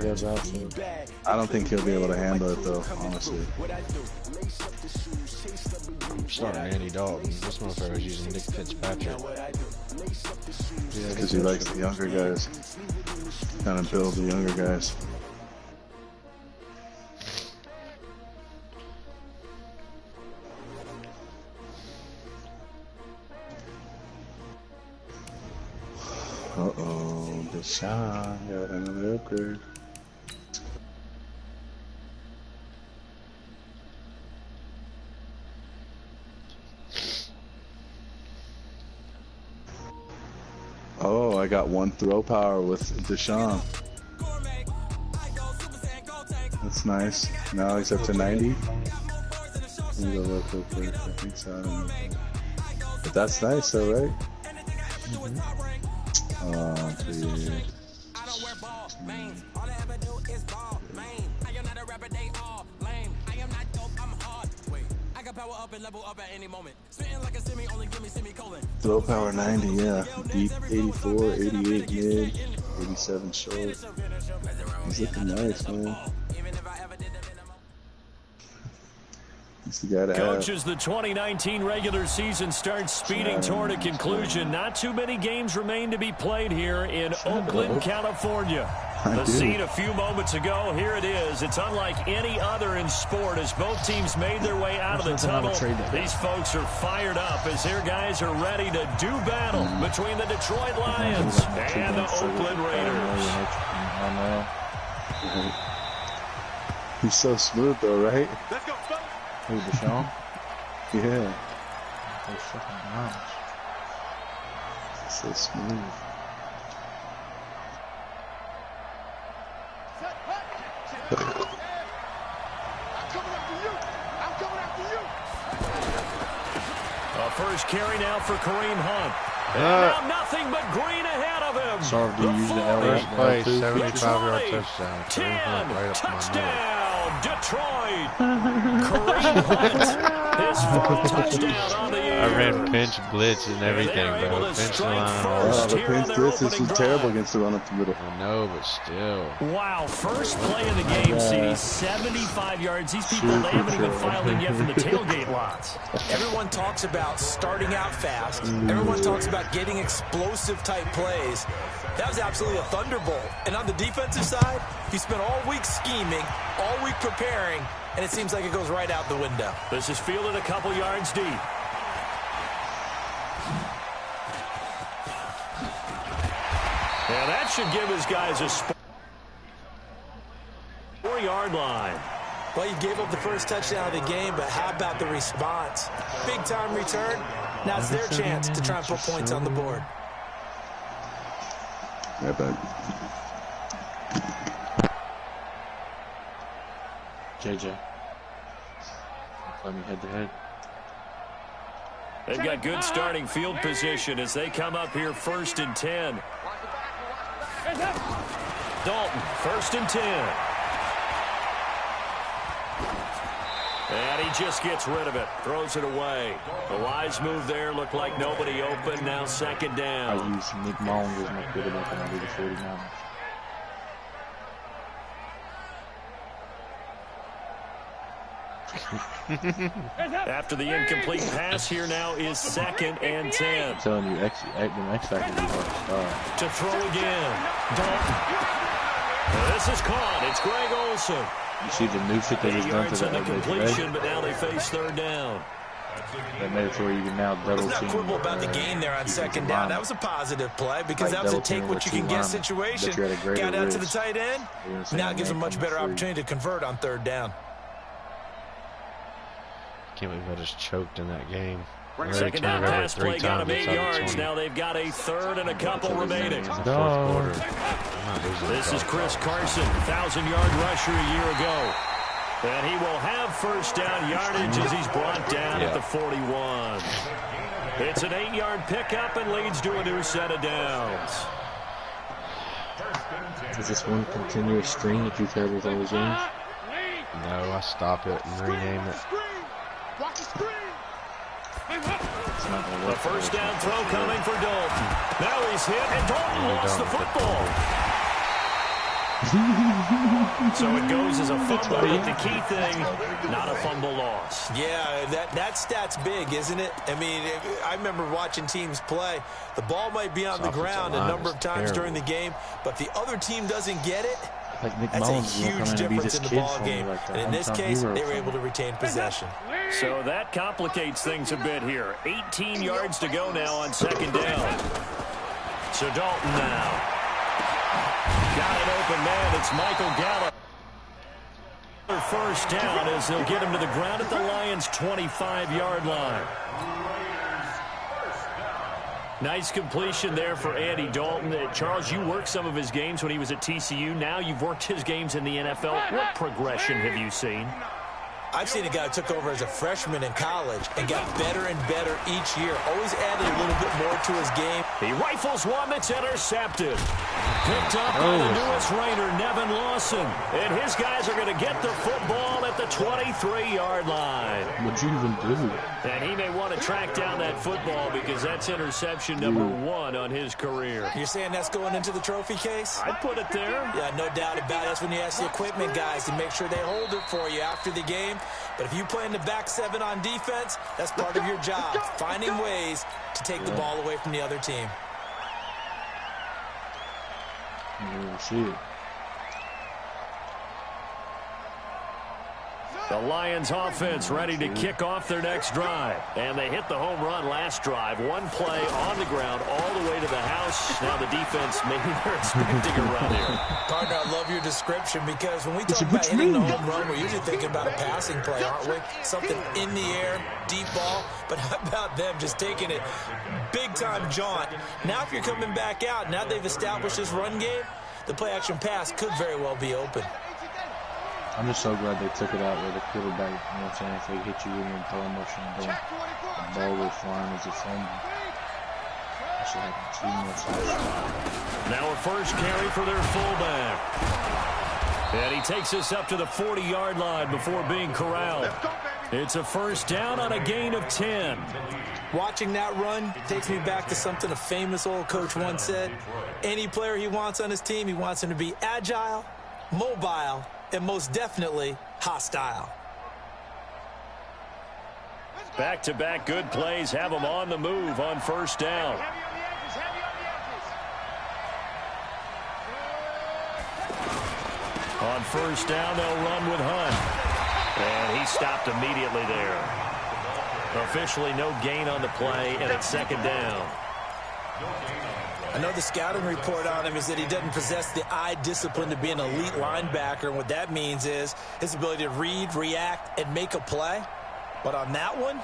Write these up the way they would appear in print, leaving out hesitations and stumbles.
goes out. So. I don't think he'll be able to handle it though, honestly. I'm starting Andy Dalton. This motherfucker's using Nick Fitzpatrick. Yeah, because he likes the younger guys. Kind of build the younger guys. Uh-oh, Deshaun got another upgrade. Oh, I got one throw power with Deshaun. That's nice. Now he's up to 90. Let me go real quick. I think so. I don't know. But that's nice though, right? Oh, dude. Throw power 90, yeah. Deep 84, 88 mid, 87 short. He's looking nice, man. He's the guy to Coaches, the 2019 regular season starts speeding toward a conclusion. Not too many games remain to be played here in Oakland, California. The scene a few moments ago, here it is. It's unlike any other in sport as both teams made their way out of the tunnel. These folks are fired up as their guys are ready to do battle between the Detroit Lions and the Oakland Raiders. He's so smooth though, right? Let's go. Who, Deshaun? Yeah. Those fucking arms. So smooth. First carry now for Kareem Hunt. And now nothing but green ahead of him. Sorry to use the LA play, 75-yard touchdown. 10, right touchdown, Detroit. Kareem Hunt. His fourth touchdown on the year. I ran pinch blitz and everything, bro. Pinch line. The pinch blitz is terrible against the run up the middle. I know, but still. Wow, first play of the game, CD, 75 yards. These people, they haven't even filed in yet from the tailgate lots. Everyone talks about starting out fast. Everyone talks about getting explosive type plays. That was absolutely a thunderbolt. And on the defensive side, you spent all week scheming, all week preparing, and it seems like it goes right out the window. This is fielded a couple yards deep. And that should give his guys a 4-yard line. Well, you gave up the first touchdown of the game, but how about the response? Big-time return. Now it's their chance to try and put points on the board. Yeah, but JJ. Play me head to head. They've got good starting field position as they come up here 1st and 10. Dalton, 1st and 10. And he just gets rid of it. Throws it away. The wise move there. Looked like nobody open. Now 2nd down. I use Nick Long as my quarterback and I do the 49ers. After the incomplete pass, here now is 2nd and 10. I'm telling you, the X Factor is hard to stop. To throw again. Dalton. This is caught. It's Greg Olsen. You see the new shit they just done to the that completion, but now they face 3rd down. That made it to where you can now double team. Let's not quibble about the gain there on 2nd down. That was a positive play because that was a take what you can get situation. Got out to the tight end. Now it gives them much better opportunity to convert on 3rd down. Can't believe I just choked in that game. Second down pass play got him 8 yards. Now they've got a 3rd and a couple remaining. This is Chris Carson, 1,000-yard rusher a year ago. And he will have 1st down yardage as he's brought down at the 41. It's an 8-yard pickup and leads to a new set of downs. Is this one continuous string that you've had with all these games? No, I stop it and rename it. The 1st down throw coming for Dalton. Now he's hit, and Dalton lost the football. So it goes as a fumble, but the key thing, not a fumble loss. Yeah, that stat's big, isn't it? I mean, I remember watching teams play. The ball might be on the ground a number of times during the game, but the other team doesn't get it. That's a huge difference in the ball game. And in this case, they were able to retain possession. So that complicates things a bit here. 18 yards to go now on second down. So Dalton now. Got an open man. It's Michael Gallup. First down as they'll get him to the ground at the Lions' 25-yard line. Nice completion there for Andy Dalton. Charles, you worked some of his games when he was at TCU. Now you've worked his games in the NFL. What progression have you seen? I've seen a guy who took over as a freshman in college and got better and better each year. Always added a little bit more to his game. He rifles one that's intercepted. Picked up by the newest Raider, Nevin Lawson. And his guys are going to get the football at the 23-yard line. What'd you even do? And he may want to track down that football because that's interception number 1 on his career. You're saying that's going into the trophy case? I'd put it there. Yeah, no doubt about it. That's when you ask the equipment guys to make sure they hold it for you after the game. But if you play in the back 7 on defense, that's part of your job, finding ways to take the ball away from the other team. You see it. The Lions offense ready to kick off their next drive. And they hit the home run last drive. One play on the ground all the way to the house. Now the defense, maybe they're expecting a run here. Partner, I love your description because when we talk about hitting the home run, we're usually thinking about a passing play, aren't we? Something in the air, deep ball. But how about them just taking it big-time jaunt? Now if you're coming back out, now they've established this run game, the play-action pass could very well be open. I'm just so glad they took it out where the quarterback, you know what I'm saying, if they hit you in the throw motion, the ball will flying as a fumble. That should happen too much last. Now a first carry for their fullback. And he takes us up to the 40-yard line before being corralled. It's a first down on a gain of 10. Watching that run takes me back to something a famous old coach once said. Any player he wants on his team, he wants him to be agile, mobile, and most definitely hostile. Back-to-back good plays have them on the move on first down. On first down, they'll run with Hunt. And he stopped immediately there. Officially no gain on the play, and it's second down. I know the scouting report on him is that he doesn't possess the eye discipline to be an elite linebacker. And what that means is his ability to read, react, and make a play. But on that one,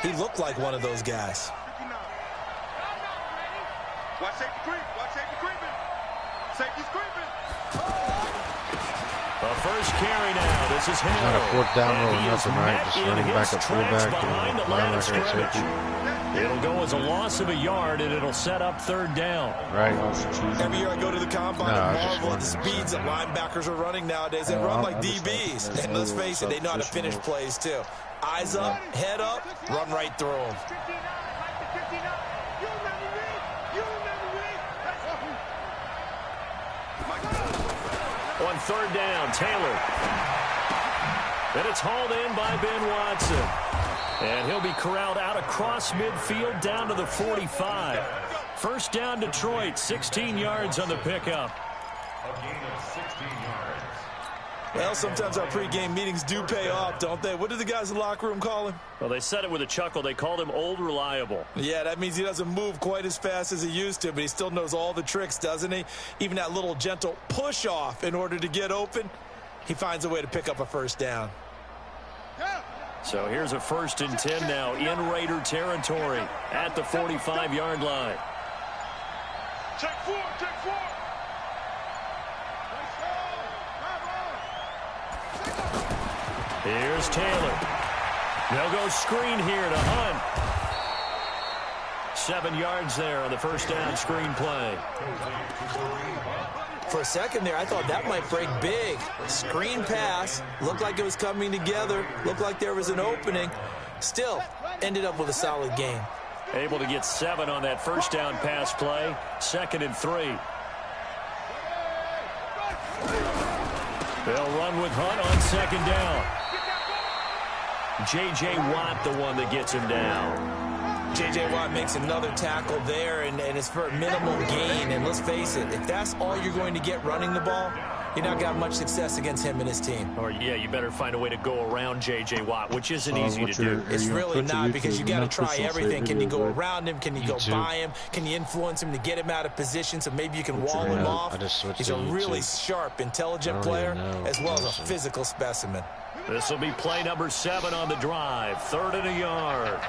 he looked like one of those guys. Watch safety creep. Watch safety creeping. Safety's creeping. The first carry now. This is Hill. Not a fourth down roll, nothing, right? Just running back up fullback behind the line of scrimmage. It'll go as a loss of a yard, and it'll set up third down. Right. Every year I go to the combine and marvel at the speeds that linebackers are running nowadays. They run like DBs. And let's face it, they know how to finish plays, too. Eyes up, head up, run right through them. On third down, Taylor. And it's hauled in by Ben Watson. And he'll be corralled out across midfield down to the 45. First down, Detroit, 16 yards on the pickup. Well, sometimes our pregame meetings do pay off, don't they? What do the guys in the locker room call him? Well, they said it with a chuckle. They called him Old Reliable. Yeah, that means he doesn't move quite as fast as he used to, but he still knows all the tricks, doesn't he? Even that little gentle push-off in order to get open, he finds a way to pick up a first down. So here's a 1st and 10 now in Raider territory at the 45-yard line. Check four, check four. Here's Taylor. They'll go screen here to Hunt. 7 yards there on the first down screen play. For a second there, I thought that might break big. Screen pass. Looked like it was coming together. Looked like there was an opening. Still, ended up with a solid game. Able to get 7 on that first down pass play. 2nd and 3. They'll run with Hunt on second down. J.J. Watt, the one that gets him down. J.J. Watt makes another tackle there, and it's for a minimal gain. And let's face it, if that's all you're going to get running the ball, you're not going to have much success against him and his team. Or, yeah, you better find a way to go around J.J. Watt, which isn't easy to do. It's really not, because you got to try everything. Can you go around him? Can you go by him? Can you influence him to get him out of position so maybe you can wall him off? He's a really sharp, intelligent player, as well as a physical specimen. This will be play number 7 on the drive. 3rd and a yard.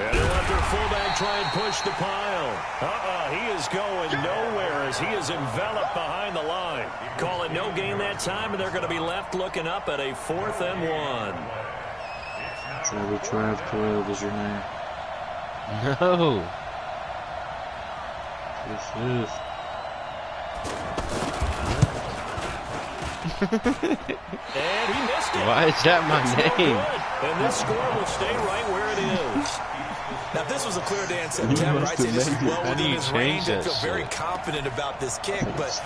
And they'll let their fullback try and push the pile. He is going nowhere as he is enveloped behind the line. Call it no gain that time, and they're going to be left looking up at a 4th and 1. Trav Khalil is your name. No. This is. And he missed it. Why is that my name? And this score will stay right where it is. Now, if this was a clear day in September, I'd say this is well within his range. I feel very confident about this kick, but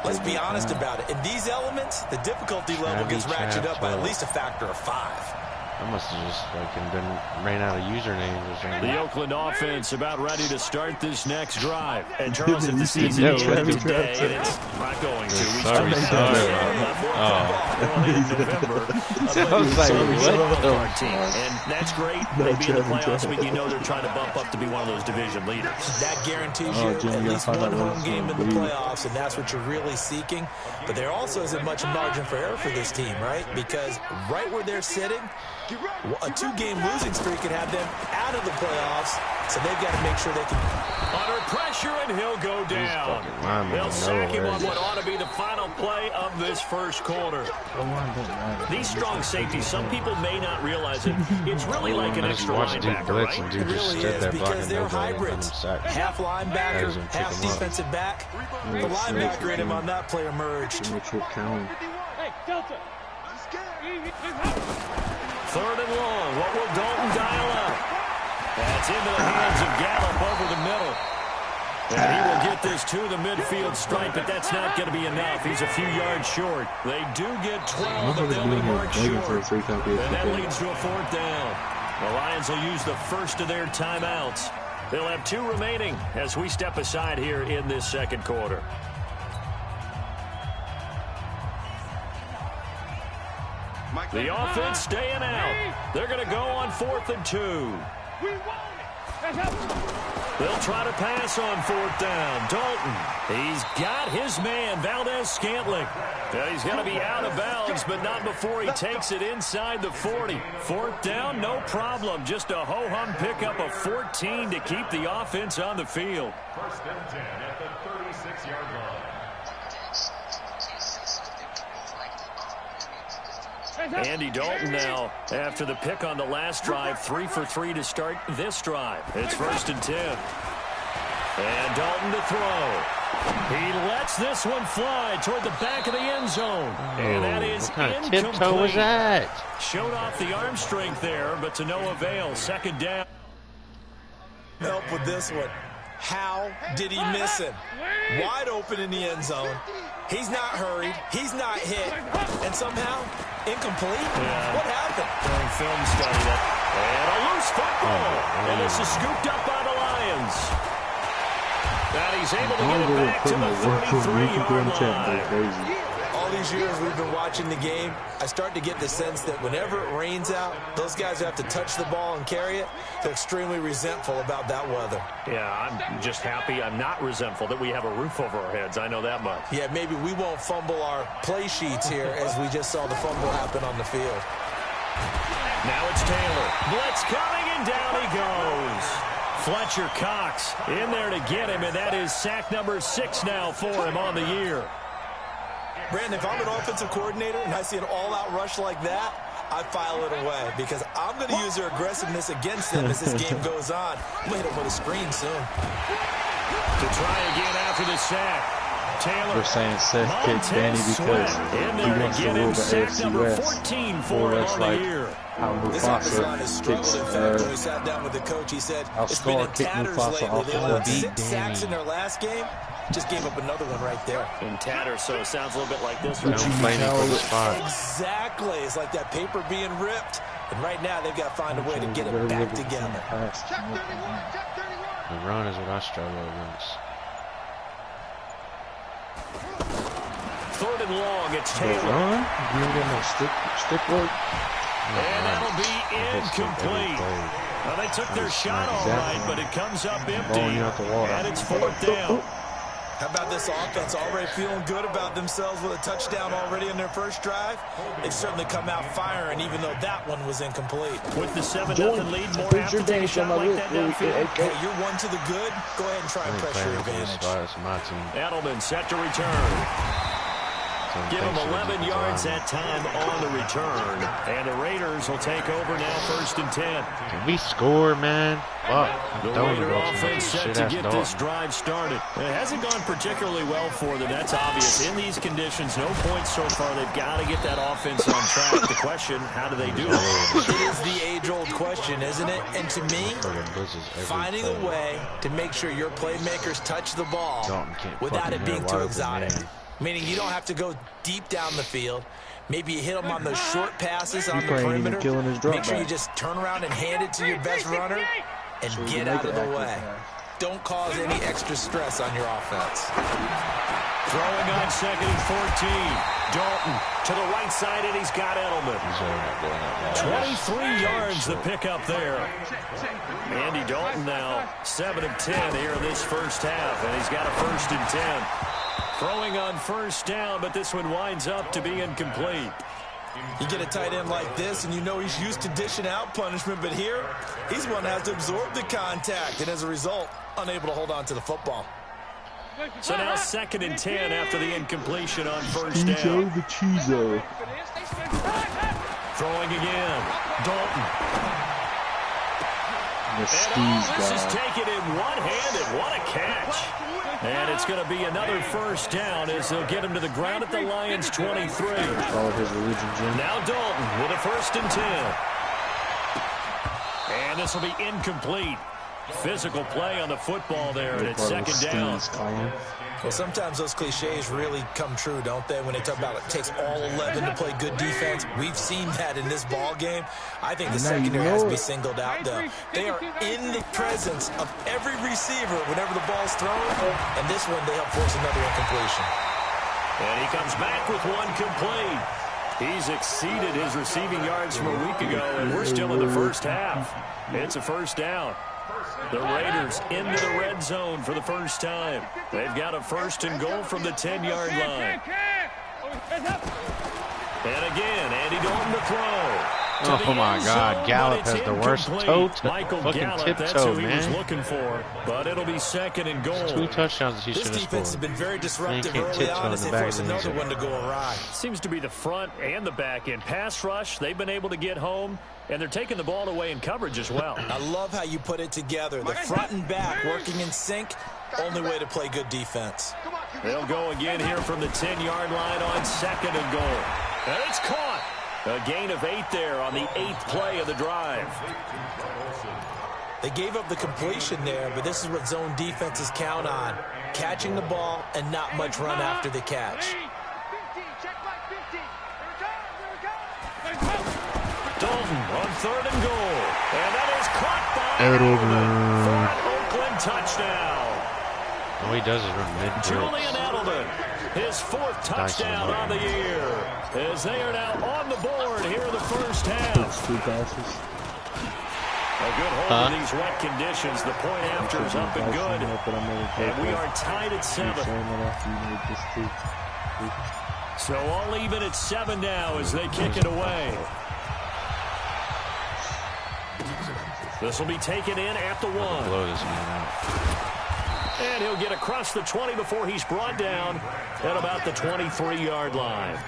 let's be honest about it. In these elements, the difficulty level gets ratcheted up by at least a factor of 5. I must have just ran out of usernames or something. The Oakland offense about ready to start this next drive. And Charles, if the season ended today, and it's not going to. We sorry. November. And that's great. They'll be in the playoffs, but you know they're trying to bump up to be one of those division leaders. That guarantees you at least one home game in the playoffs, and that's what you're really seeking. But there also isn't much margin for error for this team, right? Because right where they're sitting, a 2-game losing streak could have them out of the playoffs, so they've got to make sure they can. Under pressure, and he'll go down. They'll sack him on what ought to be the final play of this first quarter. These strong safeties, some people may not realize it. It's really like an extra linebacker, right? It really is, because they're hybrids. Half linebacker, half defensive back. The linebacker in him on that play emerged. Hey, Delta. 3rd and long. What will Dalton dial up? That's into the hands of Gallup over the middle. And he will get this to the midfield stripe, but that's not going to be enough. He's a few yards short. They do get 12, but they'll be marked short. And that leads to a 4th down. The Lions will use the first of their timeouts. They'll have 2 remaining as we step aside here in this second quarter. The offense staying out. They're going to go on 4th and 2. They'll try to pass on 4th down. Dalton, he's got his man, Valdez-Scantling. He's got to be out of bounds, but not before he takes it inside the 40. 4th down, no problem. Just a ho-hum pickup of 14 to keep the offense on the field. 1st and 10 at the 36-yard line. Andy Dalton now, after the pick on the last drive, 3 for 3 to start this drive. It's 1st and 10. And Dalton to throw. He lets this one fly toward the back of the end zone. And that is what kind of incomplete. tiptoe was that? Showed off the arm strength there, but to no avail. 2nd down. Help with this one. How did he miss him? Wide open in the end zone. He's not hurried. He's not hit. And somehow, incomplete? Yeah. What happened? During film study. And a loose football. And this is scooped up by the Lions. And he's able to get it back to the 33-yard line. All these years we've been watching the game, I start to get the sense that whenever it rains out, those guys who have to touch the ball and carry it, they're extremely resentful about that weather. Yeah, I'm just happy I'm not resentful that we have a roof over our heads. I know that much. Yeah, maybe we won't fumble our play sheets here as we just saw the fumble happen on the field. Now it's Taylor. Blitz coming, and down he goes. Fletcher Cox in there to get him, and that is sack number 6 now for him on the year. Brandon, if I'm an offensive coordinator and I see an all-out rush like that, I file it away because I'm going to use their aggressiveness against them as this game goes on. I'm going to hit them with a screen soon. To try again after the sack. We're saying Seth kicked Danny because he wants to rule the AFC West. More or less like how Mufasa kicks, how Scar kicked Mufasa off the field. 6 sacks in their last game. Just gave up another one right there. In tatters, so it sounds a little bit like this. Exactly. It's like that paper being ripped. And right now, they've got to find a way to get it back together. The run is what I struggle against. 3rd and long, it's Taylor. You didn't get no stick work. And that'll be incomplete. Well, they took their shot all right, but it comes up empty. And it's 4th down. How about this offense already feeling good about themselves with a touchdown already in their first drive? They've certainly come out firing, even though that one was incomplete. With the 7-0 lead, more apt to take a shot like that downfield. Hey, you're one to the good. Go ahead and try and press your advantage. Edelman set to return. Give them 11 yards that time on the return. And the Raiders will take over now 1st and 10. Can we score, man? The Raider offense set to get this drive started. It hasn't gone particularly well for them. That's obvious. In these conditions, no points so far. They've got to get that offense on track. The question, how do they do it? It is the age-old question, isn't it? And to me, finding a way to make sure your playmakers touch the ball without it being too exotic. Meaning you don't have to go deep down the field. Maybe you hit them on those short passes on the perimeter. Make sure you just turn around and hand it to your best runner and get out of the way. Don't cause any extra stress on your offense. Throwing on 2nd and 14. Dalton to the right side, and he's got Edelman. 23 yards the pickup there. Andy Dalton now 7 of 10 here in this first half, and he's got a 1st and 10. Throwing on 1st down, but this one winds up to be incomplete. You get a tight end like this, and you know he's used to dishing out punishment, but here, he's one that has to absorb the contact, and as a result, unable to hold on to the football. So now 2nd and 10 after the incompletion on 1st down. Throwing again. Dalton. And this is taken in one-handed. What a catch. And it's going to be another 1st down as they'll get him to the ground at the Lions' 23. Follow his religion, Jim. Now Dalton with a 1st and 10. And this will be incomplete. Physical play on the football there, and it's 2nd down. Well, sometimes those cliches really come true, don't they? When they talk about it takes all 11 to play good defense. We've seen that in this ball game. I think the secondary has to be singled out, though. They are in the presence of every receiver whenever the ball's thrown, and this one they help force another incompletion. And he comes back with one complete. He's exceeded his receiving yards from a week ago, and we're still in the first half. It's a 1st down. The Raiders into the red zone for the first time. They've got a 1st and goal from the 10-yard line. And again, Andy Dalton to throw. Oh my God, Gallup has the worst toe Michael Gallup, that's who he was looking for. But it'll be 2nd and goal. 2 touchdowns he should have scored. This defense has been very disruptive early on as they force another one to go awry. Seems to be the front and the back end. Pass rush, they've been able to get home. And they're taking the ball away in coverage as well. I love how you put it together. The front and back working in sync. Only way to play good defense. They'll go again here from the 10-yard line on 2nd and goal. And it's caught. A gain of 8 there on the 8th play of the drive. They gave up the completion there, but this is what zone defenses count on. Catching the ball and not much run after the catch. Dalton on 3rd and goal. And that is caught by Edelman for an Oakland touchdown. All he does is run mid-blitz. Julian Edelman, his 4th touchdown on the year. As they are now on the board here in the first half. It's 2 passes. A good hold in these wet conditions. The point after is up and good. And we are tied at 7. So all even at 7 now as they kick it away. This will be taken in at the 1. Blow this man out. And he'll get across the 20 before he's brought down at about the 23-yard line.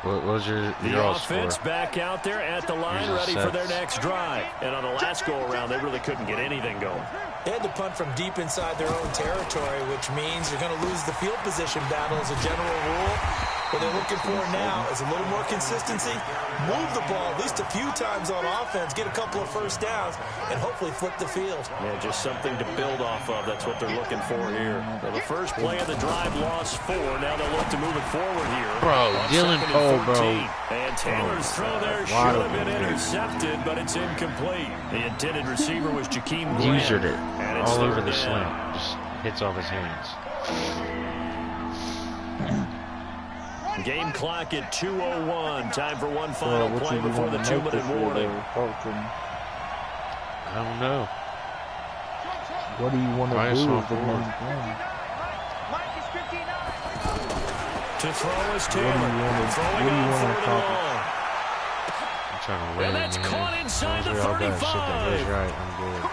What was your offense score? back out there at the line, ready for their next drive. And on the last go-around, they really couldn't get anything going. They had to punt from deep inside their own territory, which means you're going to lose the field position battle as a general rule. What they're looking for now is a little more consistency, move the ball at least a few times on offense, get a couple of first downs, and hopefully flip the field. Yeah, just something to build off of. That's what they're looking for here. Well, the first play of the drive lost 4. Now they'll look to move it forward here. Bro, Dylan Cole, bro. And Taylor's throw there should have been intercepted, but it's incomplete. The intended receiver was Jakeem Grant. Usered it all over the slant. Just hits off his hands. Game clock at 2:01. Time for one final play before the 2-minute warning. I don't know. What do you want to do with the next game? To throw is Taylor. What do you want to accomplish? I'm trying to win, man. That's caught inside the 35. That's right. I'm good.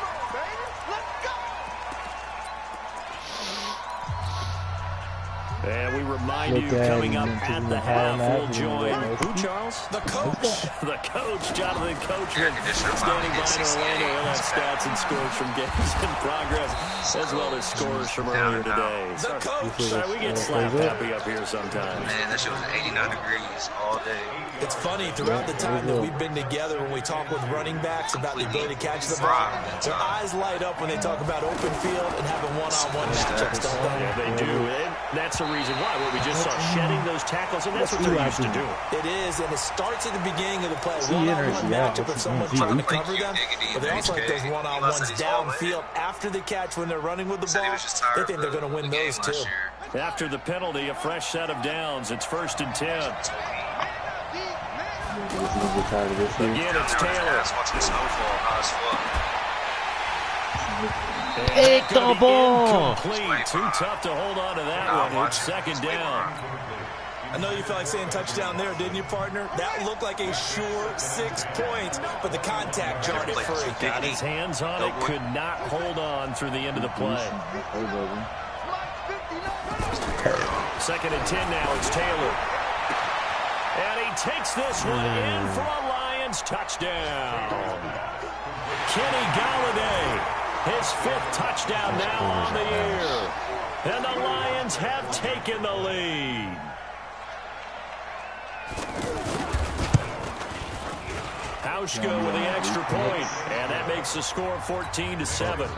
And we remind you, coming up at the half, we'll join who, Charles? The coach. The coach, Jonathan Coachman, standing by in Orlando. We'll have stats and scores from games in progress, as well as scores from earlier today. The coach. Sorry, we get slap happy up here sometimes. Man, that shit was 89 degrees all day. It's funny, throughout the time that we've been together, when we talk with running backs about the ability to catch the ball, their eyes light up when they talk about open field and having one-on-one matchups, don't they? Yeah, they do. And that's the reason why. What we just saw, shedding those tackles, and that's what they're used to doing. It is, and it starts at the beginning of the play. One-on-one matchup of someone trying to cover them, but they also like those one-on-ones downfield after the catch when they're running with the ball. They think they're going to win those too. After the penalty, a fresh set of downs. It's 1st and 10. Again, it's Taylor. Hey, the ball! Too tough to hold on to that one. It's 2nd down. I know you felt like saying touchdown there, didn't you, partner? That looked like a sure 6 points, but the contact jarred it free. Got his hands on it, could not hold on through the end of the play. 2nd and 10 now, it's Taylor. And he takes this one in for a Lions touchdown. Kenny Golladay, his 5th touchdown now on the year. And the Lions have taken the lead. Hauschka with the extra point, and that makes the score 14-7.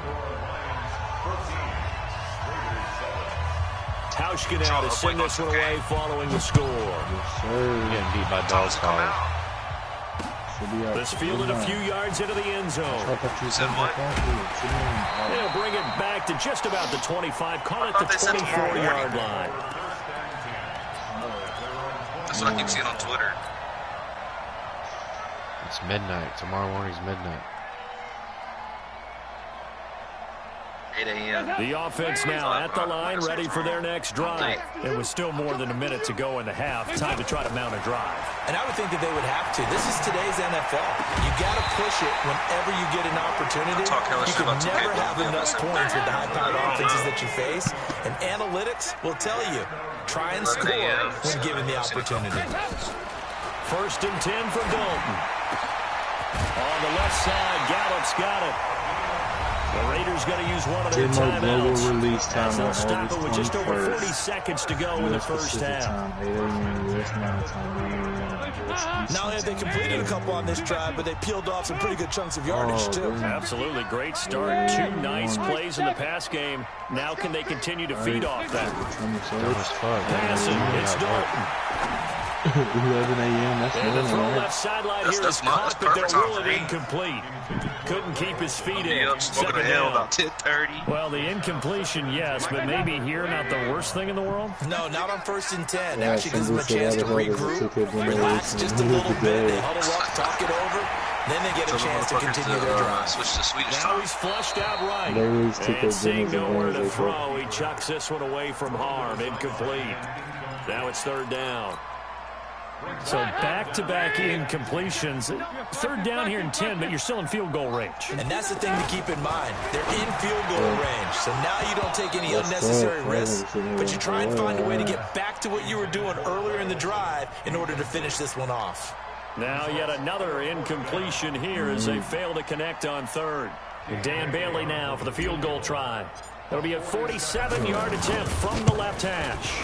Hauschka now to send this one away following the score. You're getting beat by dog collar. This fielded a few yards into the end zone. They'll bring it back to just about the 25. Call it the 24-yard line. That's what I keep seeing on Twitter. It's midnight. Tomorrow morning's midnight. 8 a.m. The offense now at the line, ready for their next drive. It was still more than a minute to go in the half. Time to try to mount a drive. And I would think that they would have to. This is today's NFL. You got to push it whenever you get an opportunity. You can never have enough points with the high-powered offenses that you face. And analytics will tell you, try and score when given the opportunity. 1st and 10 for Dalton. On the left side, Gallup's got it. The Raiders going to use one of their timeouts. As they'll stop it with just over 40 seconds to go in the first half. Not only have they completed a couple on this drive, but they peeled off some pretty good chunks of yardage, too. Absolutely. Great start. 2 nice plays in the pass game. Now can they continue to feed off that? Passing. It's Dalton. 11 a.m. That's and the throw left sideline here is caught, but they'll rule it incomplete. Couldn't keep his feet in. 2nd down. About 10:30. Well, the incompletion, yes, but maybe here not the worst thing in the world? No, not on 1st and 10. Actually gives them a chance to regroup, relax just a little bit. They huddle up, talk it over. Then they get a chance to continue their drive. Switch to Swedish now he's flushed out right. And seeing nowhere to throw, he chucks this one away from harm. Incomplete. Now it's 3rd down. So back-to-back incompletions. Third down here and 10, but you're still in field goal range. And that's the thing to keep in mind. They're in field goal range. So now you don't take any unnecessary risks, but you try and find a way to get back to what you were doing earlier in the drive in order to finish this one off. Now yet another incompletion here as they fail to connect on third. Dan Bailey now for the field goal try. It'll be a 47-yard attempt from the left hash.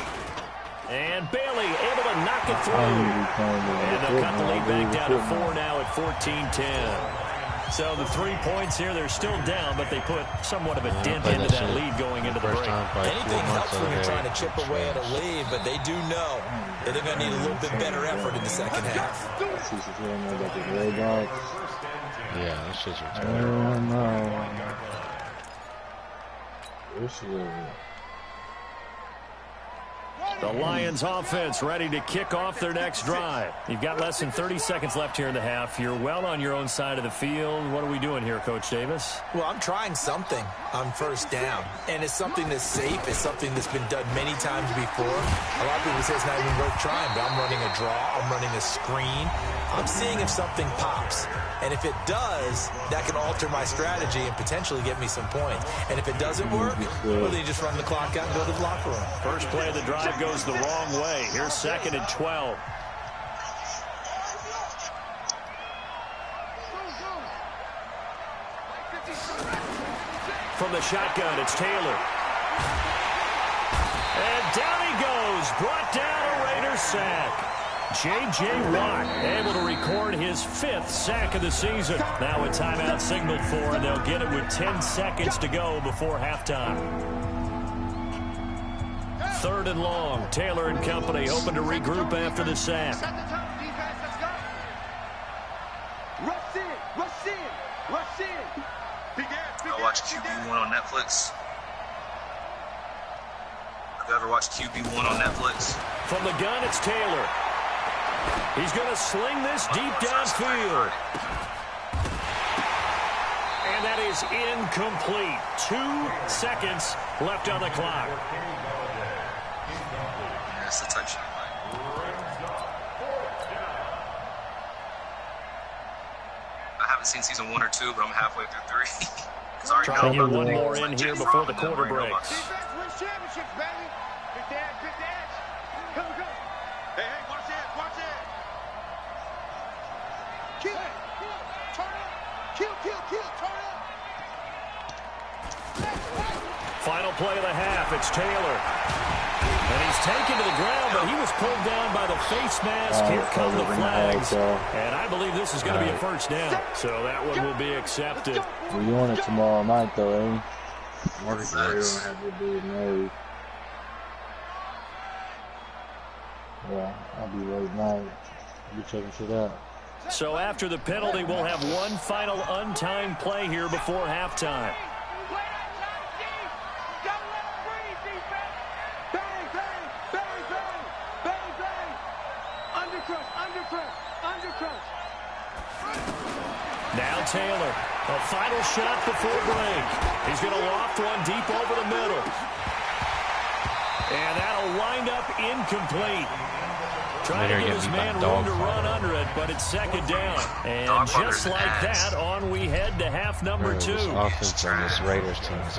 And Bailey able to knock it through. And they'll cut the lead back down to 4 now at 14-10. So the 3 points here, they're still down, but they put somewhat of a dent into that lead going into the break. Anything helps when you're trying to chip away at a lead, but they do know that they're going to need a little bit better effort in the second half. Yeah, this is retarded. The Lions offense ready to kick off their next drive. You've got less than 30 seconds left here in the half. You're well on your own side of the field. What are we doing here, Coach Davis? Well, I'm trying something on first down. And it's something that's safe. It's something that's been done many times before. A lot of people say it's not even worth trying, but I'm running a draw. I'm running a screen. I'm seeing if something pops. And if it does, that can alter my strategy and potentially get me some points. And if it doesn't work, well, then you just run the clock out and go to the locker room. First play of the drive goes the wrong way. Here's 2nd and 12. From the shotgun, it's Taylor. And down he goes. Brought down a Raiders sack. J.J. Watt able to record his 5th sack of the season. Now a timeout signaled for, and they'll get it with 10 seconds to go before halftime. 3rd and long. Taylor and company hoping to regroup after the sack. I watch QB1 on Netflix. Have you ever watched QB1 on Netflix? From the gun, it's Taylor. He's going to sling this deep downfield. And that is incomplete. 2 seconds left on the clock. Yeah, that's the type shit I like. I haven't seen season 1 or 2, but I'm halfway through 3. Trying to get one more in here before the quarter breaks. Defense wins championships, baby. Big dance. Here we go. Hey, watch it. Kill, turn up. Kill, turn up. Final play of the half, it's Taylor. And he's taken to the ground, but he was pulled down by the face mask. Here come the flags. And I believe this is going to be a first down. So that one will be accepted. We're doing it tomorrow night, though, eh? Marcus don't have to be married. Yeah, I'll be late night. I'll be checking shit out. So after the penalty, we'll have one final untimed play here before halftime. Now Taylor, a final shot before break. He's going to loft one deep over the middle. And that'll wind up incomplete. Trying to give his man room to run under it, but it's 2nd down. And just like that, on we head to half number 2. This offense on this Raiders team is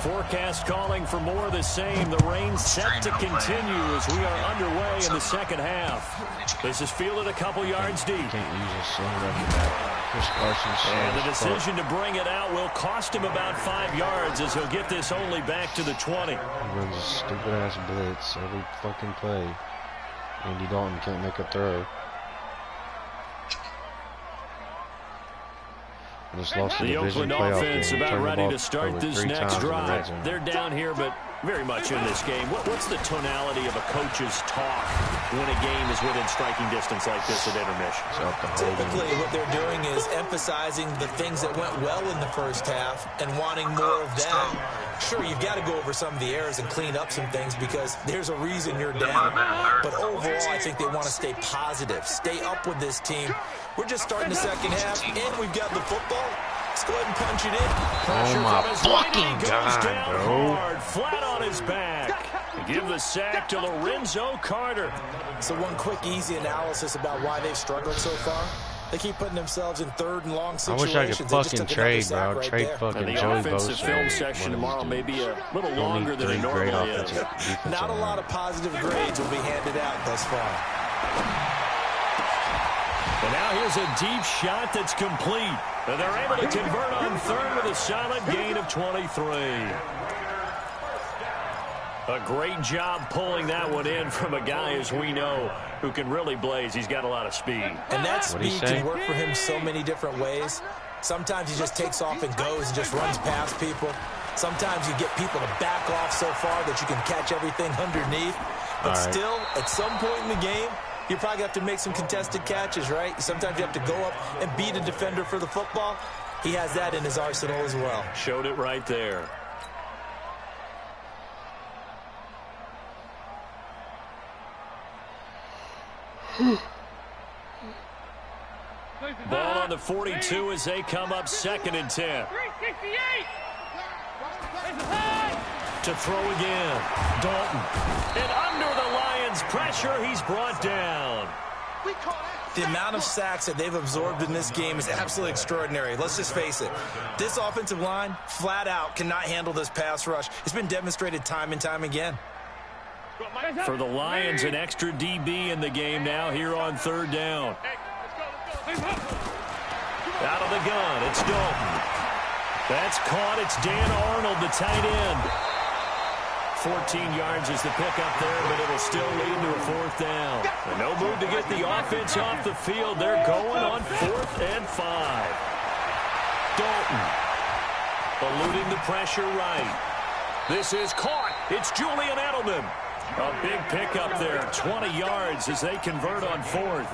Forecast calling for more of the same. The rain set to continue as we are underway in the second half. This is fielded a couple yards deep. Can't use a single running back. Chris Carson. And the decision to bring it out will cost him about 5 yards as he'll get this only back to the 20. He runs a stupid-ass blitz every fucking play. Andy Dalton can't make a throw. The Oakland offense about ready to start this next drive. They're down here, but very much in this game. What's the tonality of a coach's talk when a game is within striking distance like this at intermission? Typically, what they're doing is emphasizing the things that went well in the first half and wanting more of that. Sure, you've got to go over some of the errors and clean up some things because there's a reason you're down. But overall, I think they want to stay positive, stay up with this team. We're just starting the second half, and we've got the football. Let's go ahead and punch it in. Oh, my fucking God, bro. Hard, flat on his back. Give the sack to Lorenzo Carter. So one quick, easy analysis about why they've struggled so far. They keep putting themselves in third and long situations. I wish I could fucking trade, bro. Trade fucking and the Joey offensive Bosa. film section tomorrow may be a little longer than it normally is. Not a lot of positive grades will be handed out thus far. And now here's a deep shot that's complete. And they're able to convert on third with a solid gain of 23. A great job pulling that one in from a guy, as we know, who can really blaze. He's got a lot of speed. And that speed can work for him so many different ways. Sometimes he just takes off and goes and just runs past people. Sometimes you get people to back off so far that you can catch everything underneath. But still, at some point in the game, you probably have to make some contested catches, right? Sometimes you have to go up and beat a defender for the football. He has that in his arsenal as well. Showed it right there. Ball on the 42 as they come up 2nd and 10. To throw again. Dalton. And under the Lions' pressure, he's brought down. The amount of sacks that they've absorbed in this game is absolutely extraordinary. Let's just face it. This offensive line, flat out, cannot handle this pass rush. It's been demonstrated time and time again. For the Lions, an extra DB in the game now here on 3rd down. Out of the gun, it's Dalton. That's caught. It's Dan Arnold, the tight end. 14 yards is the pickup there, but it'll still lead to a 4th down. And no move to get the offense off the field. They're going on 4th and 5. Dalton eluding the pressure right. This is caught. It's Julian Edelman. A big pickup there, 20 yards as they convert on 4th.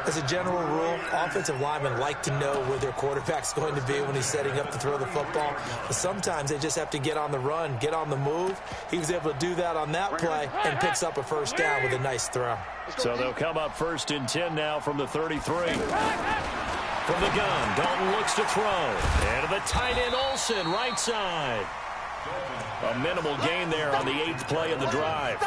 As a general rule, offensive linemen like to know where their quarterback's going to be when he's setting up to throw the football. But sometimes they just have to get on the run, get on the move. He was able to do that on that play and picks up a 1st down with a nice throw. So they'll come up 1st and 10 now from the 33. From the gun, Dalton looks to throw. And to the tight end, Olsen, right side. A minimal gain there on the 8th play of the drive.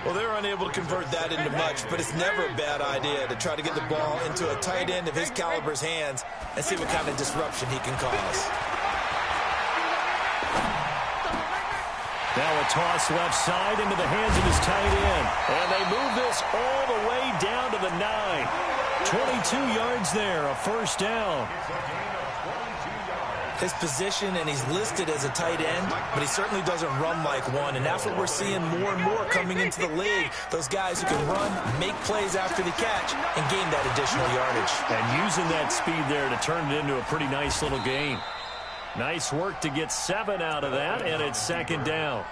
Well, they're unable to convert that into much, but it's never a bad idea to try to get the ball into a tight end of his caliber's hands and see what kind of disruption he can cause. Now a toss left side into the hands of his tight end. And they move this all the way down to the 9. 22 yards there, a 1st down. His position, and he's listed as a tight end, but he certainly doesn't run like one, and that's what we're seeing more and more coming into the league. Those guys who can run, make plays after the catch, and gain that additional yardage. And using that speed there to turn it into a pretty nice little gain. Nice work to get 7 out of that, and it's 2nd down.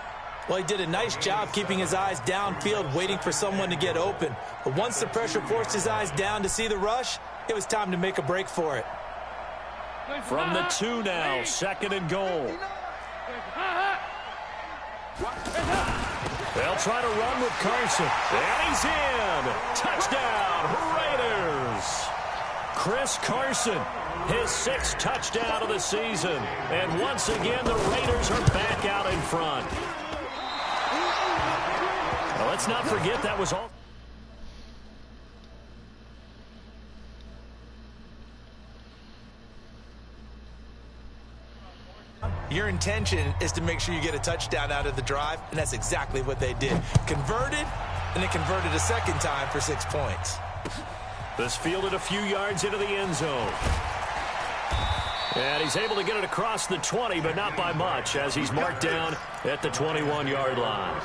Well, he did a nice job keeping his eyes downfield, waiting for someone to get open. But once the pressure forced his eyes down to see the rush, it was time to make a break for it. From the 2 now, 2nd and goal. They'll try to run with Carson. And he's in. Touchdown, Raiders. Chris Carson, his 6th touchdown of the season. And once again, the Raiders are back out in front. Now, let's not forget that was all. Your intention is to make sure you get a touchdown out of the drive, and that's exactly what they did. Converted, and it converted a 2nd time for 6 points. This fielded a few yards into the end zone. And he's able to get it across the 20, but not by much, as he's marked down at the 21-yard line.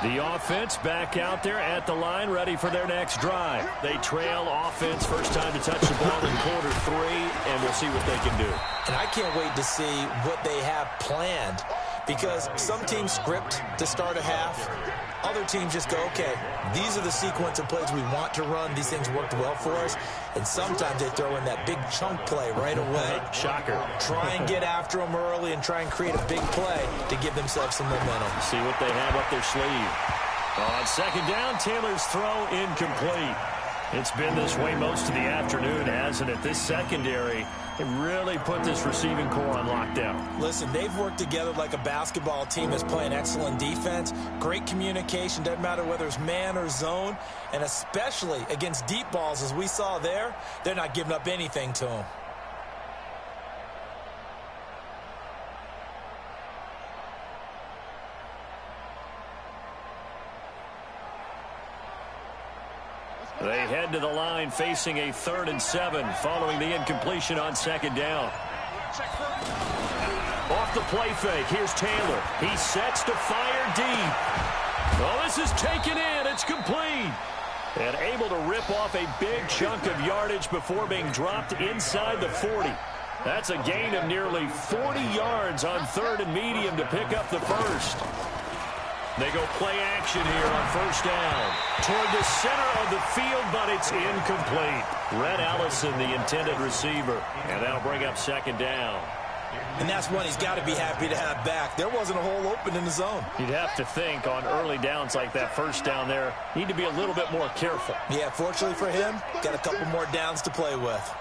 The offense back out there at the line, ready for their next drive. They trail offense, first time to touch the ball in quarter 3, and we'll see what they can do. And I can't wait to see what they have planned, because some teams script to start a half. Other teams just go, okay, these are the sequence of plays we want to run. These things worked well for us. And sometimes they throw in that big chunk play right away. Shocker. Try and get after them early and try and create a big play to give themselves some momentum. See what they have up their sleeve. On 2nd down, Taylor's throw incomplete. It's been this way most of the afternoon, hasn't it? This secondary, it really put this receiving core on lockdown. Listen, they've worked together like a basketball team that's playing excellent defense. Great communication, doesn't matter whether it's man or zone. And especially against deep balls, as we saw there, they're not giving up anything to them. They head to the line facing a 3rd and 7 following the incompletion on 2nd down. Off the play fake, here's Taylor. He sets to fire deep. Oh, this is taken in. It's complete. And able to rip off a big chunk of yardage before being dropped inside the 40. That's a gain of nearly 40 yards on 3rd and medium to pick up the first. They go play action here on 1st down. Toward the center of the field, but it's incomplete. Red Allison, the intended receiver. And that'll bring up 2nd down. And that's one he's got to be happy to have back. There wasn't a hole open in the zone. You'd have to think on early downs like that 1st down there, need to be a little bit more careful. Yeah, fortunately for him, got a couple more downs to play with.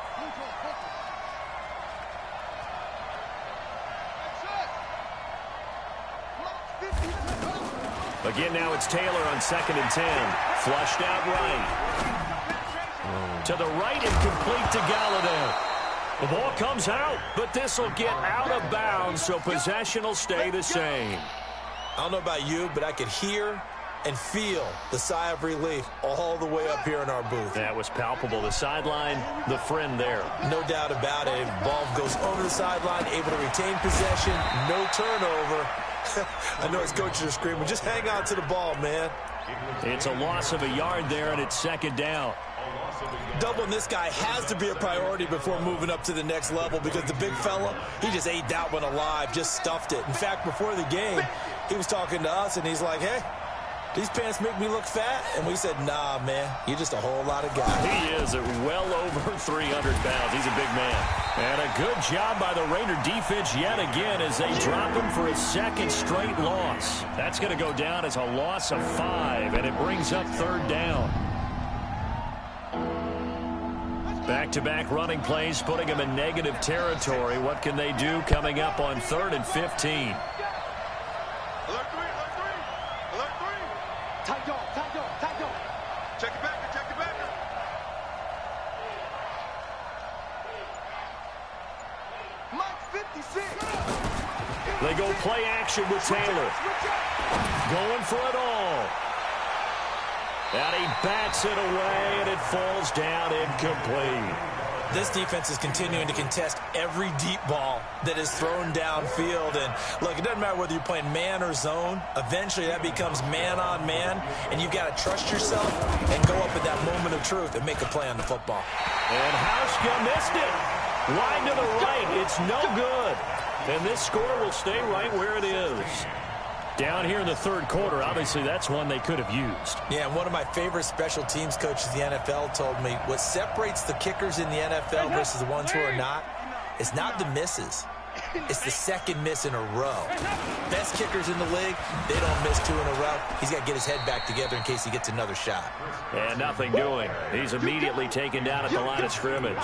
Again, now it's Taylor on 2nd and 10. Flushed out right. To the right and complete to Galladay. The ball comes out, but this will get out of bounds, so possession will stay the same. I don't know about you, but I could hear and feel the sigh of relief all the way up here in our booth. That was palpable. The sideline, the friend there. No doubt about it. Ball goes over the sideline, able to retain possession, no turnover. I know his coaches are screaming, just hang on to the ball, man. It's a loss of a yard there, and it's 2nd down. Doubling this guy has to be a priority before moving up to the next level because the big fella, he just ate that one alive, just stuffed it. In fact, before the game, he was talking to us, and he's like, hey, these pants make me look fat? And we said, nah, man, you're just a whole lot of guy. He is at well over 300 pounds. He's a big man. And a good job by the Raider defense yet again as they drop him for a 2nd straight loss. That's going to go down as a loss of 5, and it brings up 3rd down. Back-to-back running plays, putting them in negative territory. What can they do coming up on 3rd and 15? Alert 3, alert 3, alert 3. Tight dog, tight dog, tight dog. Check it back, check it back. Mike 56. They go play action with Taylor. Going for it all. And he bats it away, and it falls down incomplete. This defense is continuing to contest every deep ball that is thrown downfield. And, look, it doesn't matter whether you're playing man or zone. Eventually, that becomes man-on-man, and you've got to trust yourself and go up at that moment of truth and make a play on the football. And Hauschka missed it. Wide to the right. It's no good. And this score will stay right where it is. Down here in the 3rd quarter, obviously that's one they could have used. Yeah, and one of my favorite special teams coaches in the NFL told me what separates the kickers in the NFL versus the ones who are not is not the misses. It's the 2nd miss in a row. Best kickers in the league, they don't miss 2 in a row. He's got to get his head back together in case he gets another shot. And nothing doing. He's immediately taken down at the line of scrimmage.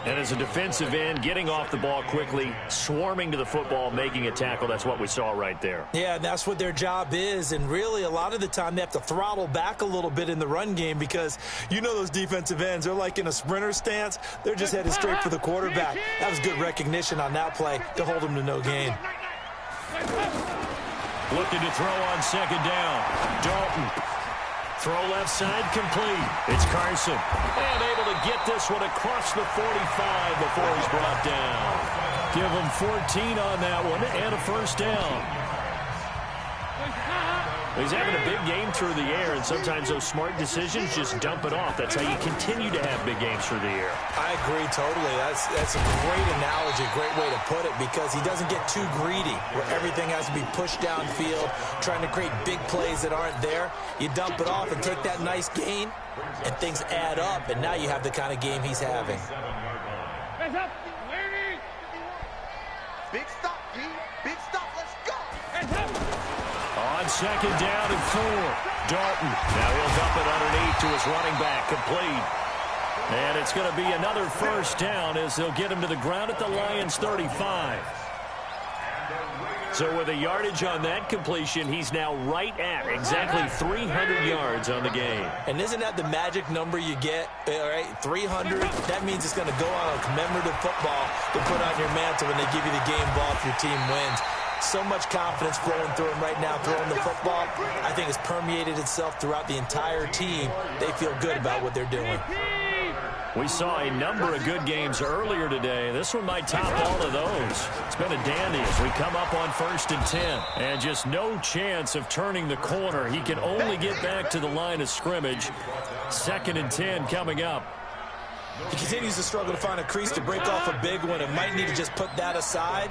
And as a defensive end, getting off the ball quickly, swarming to the football, making a tackle, that's what we saw right there. Yeah, and that's what their job is. And really, a lot of the time, they have to throttle back a little bit in the run game because you know those defensive ends, they're like in a sprinter stance. They're just headed straight for the quarterback. That was good recognition on that play to hold him to no gain. Looking to throw on 2nd down. Dalton. Throw left side complete. It's Carson. And able to get this one across the 45 before he's brought down. Give him 14 on that one and a 1st down. He's having a big game through the air, and sometimes those smart decisions just dump it off. That's how you continue to have big games through the air. I agree totally. That's a great analogy, great way to put it, because he doesn't get too greedy where everything has to be pushed downfield, trying to create big plays that aren't there. You dump it off and take that nice gain, and things add up, and now you have the kind of game he's having. Big stop, G. Big stop. Let's go. On 2nd down and 4. Dalton. Now he'll dump it underneath to his running back. Complete. And it's going to be another first down as they'll get him to the ground at the Lions' 35. So with a yardage on that completion, he's now right at exactly 300 yards on the game. And isn't that the magic number you get, all right, 300? That means it's going to go on a commemorative football to put on your mantle when they give you the game ball if your team wins. So much confidence flowing through him right now, throwing the football. I think it's permeated itself throughout the entire team. They feel good about what they're doing. We saw a number of good games earlier today. This one might top all of those. It's been a dandy as we come up on 1st and 10. And just no chance of turning the corner. He can only get back to the line of scrimmage. 2nd and 10 coming up. He continues to struggle to find a crease to break off a big one and might need to just put that aside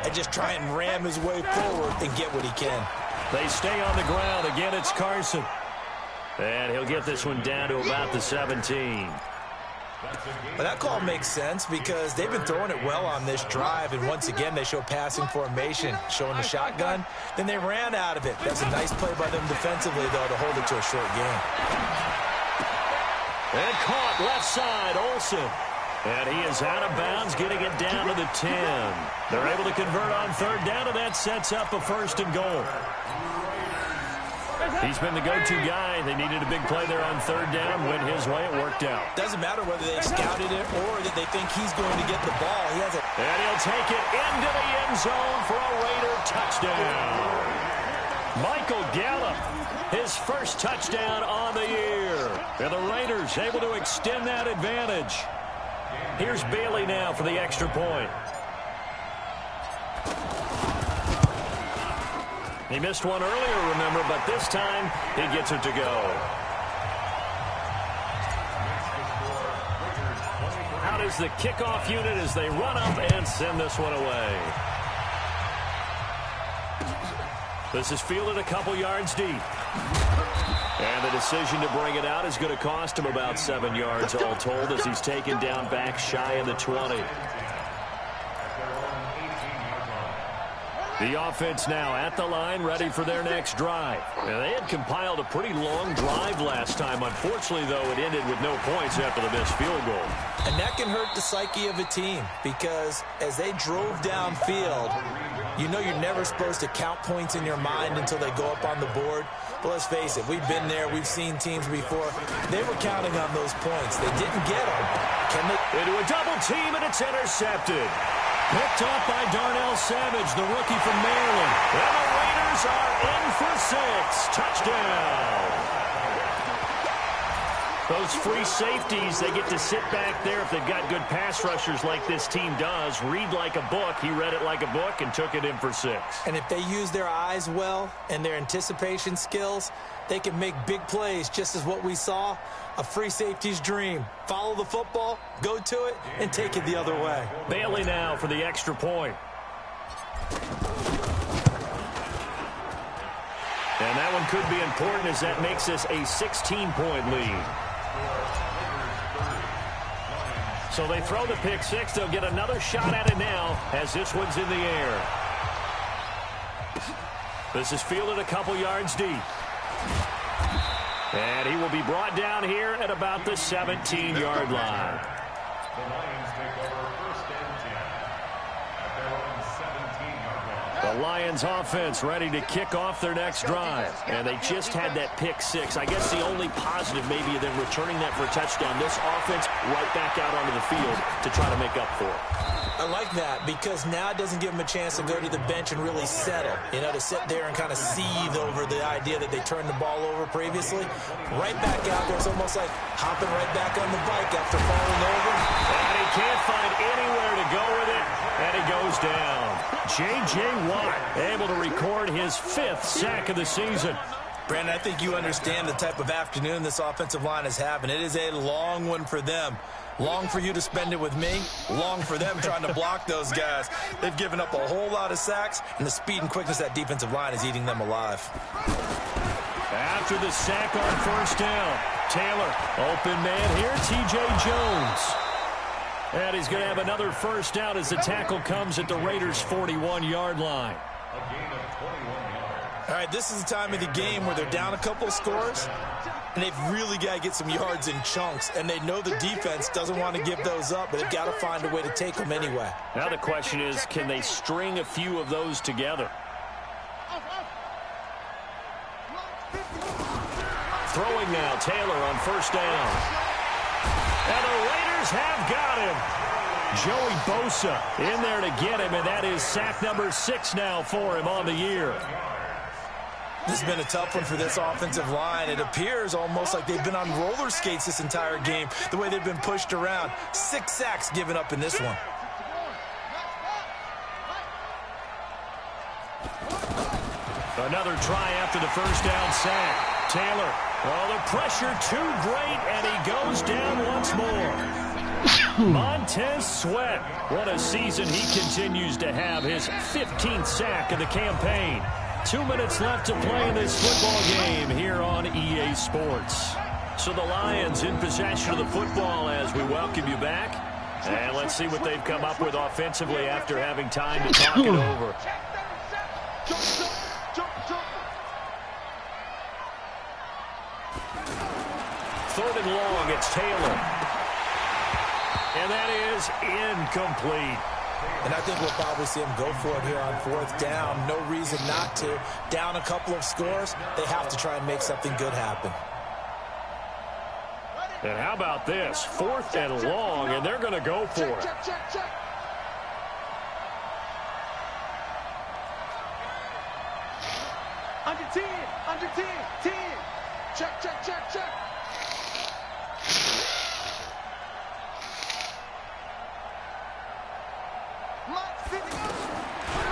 and just try and ram his way forward and get what he can. They stay on the ground. Again, it's Carson. And he'll get this one down to about the 17. But that call makes sense because they've been throwing it well on this drive, and once again they show passing formation, showing the shotgun. Then they ran out of it. That's a nice play by them defensively, though, to hold it to a short game. And caught left side, Olsen. And he is out of bounds, getting it down to the 10. They're able to convert on 3rd down, and that sets up a 1st and goal. He's been the go-to guy. They needed a big play there on 3rd down. Went his way. It worked out. Doesn't matter whether they scouted it or that they think he's going to get the ball. He has it. And he'll take it into the end zone for a Raider touchdown. Michael Gallup, his first touchdown on the year. And the Raiders able to extend that advantage. Here's Bailey now for the extra point. He missed one earlier, remember, but this time he gets it to go. Out is the kickoff unit as they run up and send this one away. This is fielded a couple yards deep. And the decision to bring it out is going to cost him about 7 yards all told as he's taken down back shy of the 20. The offense now at the line, ready for their next drive. And they had compiled a pretty long drive last time. Unfortunately, though, it ended with no points after the missed field goal. And that can hurt the psyche of a team because as they drove downfield, you know you're never supposed to count points in your mind until they go up on the board. But let's face it, we've been there. We've seen teams before. They were counting on those points. They didn't get them. Can they? Into a double team, and it's intercepted. Picked off by Darnell Savage, the rookie from Maryland. And the Raiders are in for 6. Touchdown. Those free safeties, they get to sit back there if they've got good pass rushers like this team does. Read like a book. He read it like a book and took it in for 6. And if they use their eyes well and their anticipation skills, they can make big plays, just as what we saw. A free safety's dream. Follow the football, go to it, and take it the other way. Bailey now for the extra point. And that one could be important as that makes us a 16-point lead. So they throw the pick 6. They'll get another shot at it now as this one's in the air. This is fielded a couple yards deep. And he will be brought down here at about the 17-yard line. The Lions take over 1st and 10 at their own 17-yard line. The Lions offense ready to kick off their next drive. And they just had that pick 6. I guess the only positive maybe of them returning that for a touchdown. This offense right back out onto the field to try to make up for it. I like that because now it doesn't give them a chance to go to the bench and really settle, you know, to sit there and kind of seethe over the idea that they turned the ball over previously. Right back out there, it's almost like hopping right back on the bike after falling over. And he can't find anywhere to go with it, and he goes down. J.J. Watt able to record his 5th sack of the season. Brandon, I think you understand the type of afternoon this offensive line is having. It is a long one for them. Long for you to spend it with me. Long for them trying to block those guys. They've given up a whole lot of sacks, and the speed and quickness of that defensive line is eating them alive. After the sack on 1st down, Taylor, open man here, T.J. Jones. And he's going to have another 1st down as the tackle comes at the Raiders' 41-yard line. A gain of 21 yards. All right, this is the time of the game where they're down a couple of scores, and they've really got to get some yards in chunks, and they know the defense doesn't want to give those up, but they've got to find a way to take them anyway. Now the question is, can they string a few of those together? Throwing now, Taylor on first down. And the Raiders have got him. Joey Bosa in there to get him, and that is sack number 6 now for him on the year. This has been a tough one for this offensive line. It appears almost like they've been on roller skates this entire game, the way they've been pushed around. 6 sacks given up in this one. Another try after the first down sack. Taylor, oh, the pressure too great, and he goes down once more. Montez Sweat, what a season he continues to have, his 15th sack of the campaign. 2 minutes left to play in this football game here on EA Sports. So the Lions in possession of the football as we welcome you back. And let's see what they've come up with offensively after having time to talk it over. Third and long, it's Taylor. And that is incomplete. And I think we'll probably see him go for it here on 4th down. No reason not to. Down a couple of scores, they have to try and make something good happen. And how about this? 4th and long, and they're going to go for it. Under 10, under 10, 10. Check, check, check, check.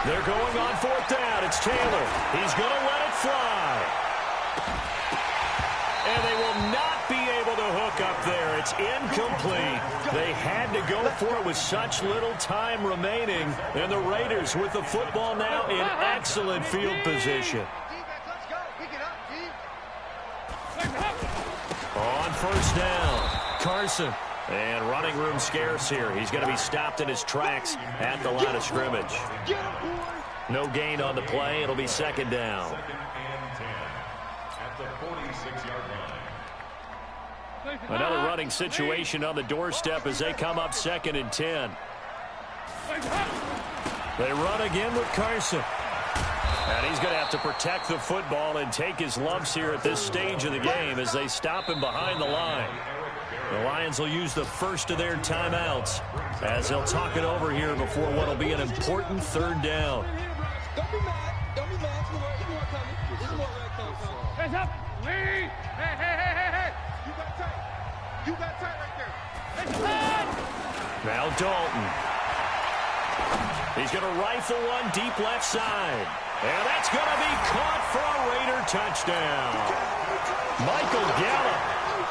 They're going on 4th down. It's Taylor. He's going to let it fly. And they will not be able to hook up there. It's incomplete. They had to go for it with such little time remaining. And the Raiders with the football now in excellent field position. On first down, Carson. And running room scarce here. He's going to be stopped in his tracks at the line of scrimmage. No gain on the play. It'll be 2nd down. 2nd and 10 at the 46-yard line. Another running situation on the doorstep as they come up 2nd and 10. They run again with Carson. And he's going to have to protect the football and take his lumps here at this stage of the game as they stop him behind the line. The Lions will use the first of their timeouts as they'll talk it over here before what will be an important 3rd down. Don't be mad. Don't be mad. There's more coming. There's more coming. Hands up. Lead. Hey, hey, hey, hey, hey. You got tight. You got tight right there. Now Dalton. He's going to rifle one deep left side. And that's going to be caught for a Raider touchdown. Michael Gallup,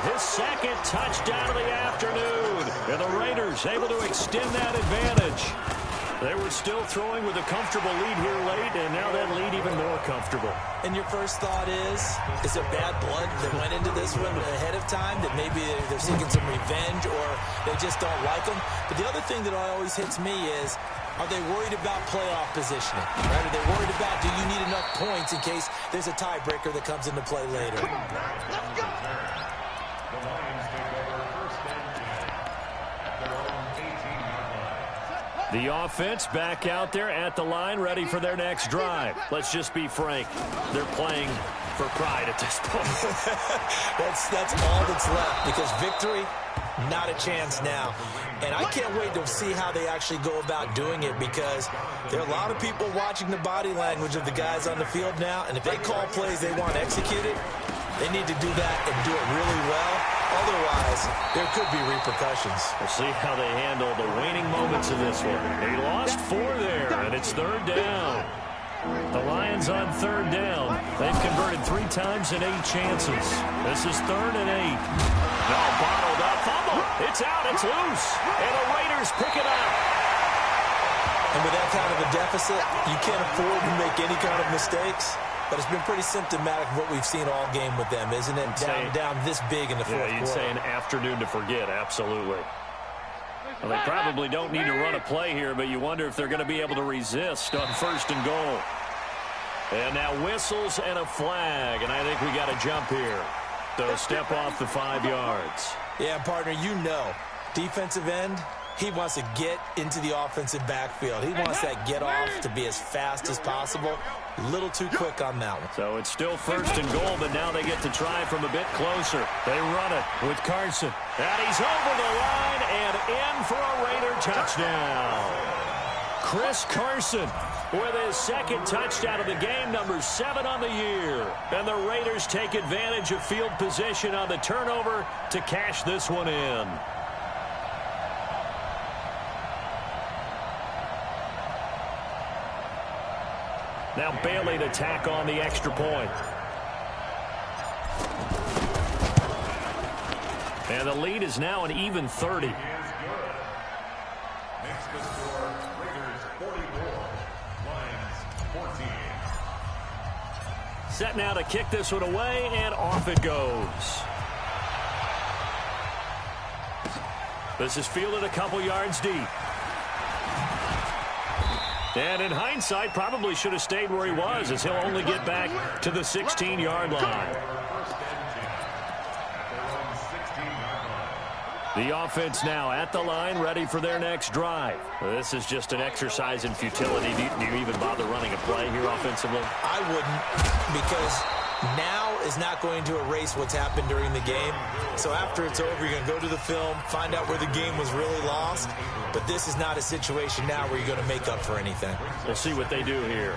his 2nd touchdown of the afternoon. And the Raiders able to extend that advantage. They were still throwing with a comfortable lead here late, and now that lead even more comfortable. And your first thought is there bad blood that went into this one ahead of time, that maybe they're seeking some revenge or they just don't like them? But the other thing that always hits me is, are they worried about playoff positioning? Right? Are they worried about, do you need enough points in case there's a tiebreaker that comes into play later? Let's go. The Lions take over 1st and 10 at their own 18-yard line. The offense back out there at the line, ready for their next drive. Let's just be frank. They're playing for pride at this point. That's all that's left, because victory, not a chance now. And I can't wait to see how they actually go about doing it, because there are a lot of people watching the body language of the guys on the field now, and if they call plays they want executed, they need to do that and do it really well. Otherwise, there could be repercussions. We'll see how they handle the waning moments of this one. They lost 4 there, and it's 3rd down. The Lions on 3rd down. They've converted 3 times in 8 chances. This is 3rd and 8. Now bottled up. Fumble. It's out. It's loose. And the Raiders pick it up. And with that kind of a deficit, you can't afford to make any kind of mistakes. But it's been pretty symptomatic of what we've seen all game with them, isn't it? Down this big in the 4th quarter. Yeah, you'd say an afternoon to forget, absolutely. Well, they probably don't need to run a play here, but you wonder if they're going to be able to resist on 1st and goal. And now whistles and a flag, and I think we got a jump here. So step off the 5 yards. Yeah, partner, you know, defensive end, he wants to get into the offensive backfield. He wants that get off to be as fast as possible. A little too quick on that one. So it's still 1st and goal, but now they get to try from a bit closer. They run it with Carson. And he's over the line and in for a Raider touchdown. Chris Carson with his 2nd touchdown of the game, number 7 on the year. And the Raiders take advantage of field position on the turnover to cash this one in. Now Bailey to tack on the extra point. And the lead is now an even 30. Makes the score Raiders 44, Lions 14. Set now to kick this one away, and off it goes. This is fielded a couple yards deep. And in hindsight, probably should have stayed where he was, as he'll only get back to the 16-yard line. The offense now at the line, ready for their next drive. This is just an exercise in futility. Do you even bother running a play here offensively? I wouldn't, because now is not going to erase what's happened during the game. So after it's over, you're going to go to the film, find out where the game was really lost. But this is not a situation now where you're going to make up for anything. We'll see what they do here.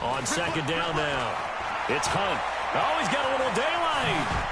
On 2nd down now. It's Hunt. Oh, he's got a little daylight.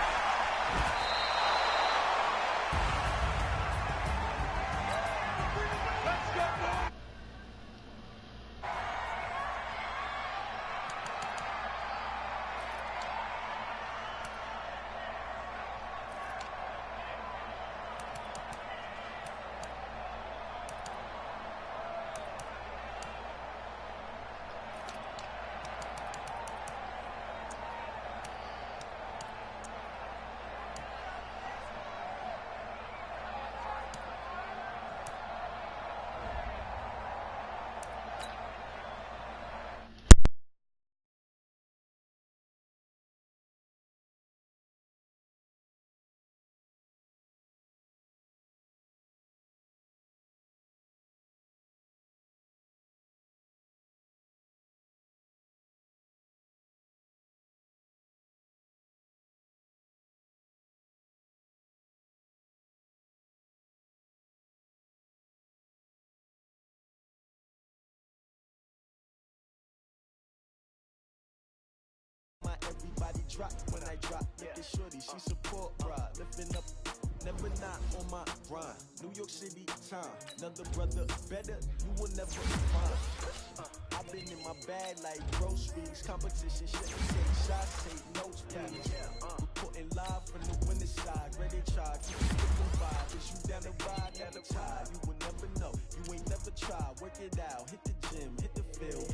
Everybody drop when I drop. Look at shorty, she support ride. Lifting up, never not on my grind. New York City time, another brother better, you will never find. I've been in my bag like groceries. Competition shit, take shots, take notes, please. Reporting live from the winning side. Ready to try, keep it from vibe. Is you down the ride, down the tide? You will never know, you ain't never tried. Work it out, hit the gym, hit the field.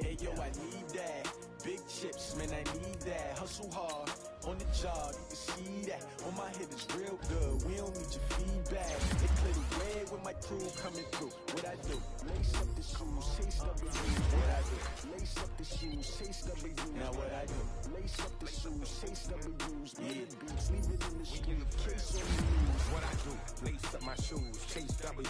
Hey yo, I need that. Big chips, man, I need that. Hustle hard, on the job, you can see that. On my head is real good, we don't need your feedback. They clear the way with my crew coming through. What I do? Lace up the shoes, chase up the views. What I do? Lace up the shoes, chase up the views. Now what I do? Lace up the shoes, chase up the views. Mid beats, leave it in the street, case on the news. What I do? Lace up my shoes, chase W's.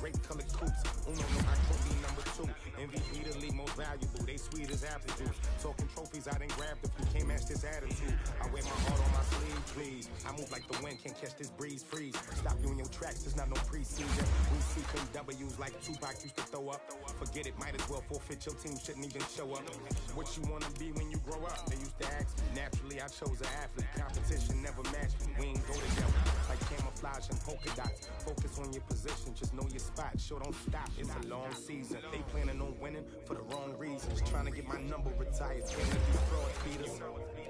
Great colored coops, uno no my trophy number 2. MVP the league most valuable, they sweet as apple juice. Talking trophies, I done grabbed a few, can't match this attitude. I wear my heart on my sleeve, please. I move like the wind, can't catch this breeze, freeze. Stop you in your tracks, there's not no preseason. We see W's like Tupac used to throw up. Forget it, might as well forfeit, your team shouldn't even show up. What you wanna be when you grow up? They used to ask me. Naturally, I chose an athlete. Competition never matched me. We ain't go together. Like camouflage and polka dots. Focus on your position, just know your spot. Sure, don't stop, it's a long season. They planning on winning for the wrong reasons. Trying to get my number retired. Can't let these fraud beat us.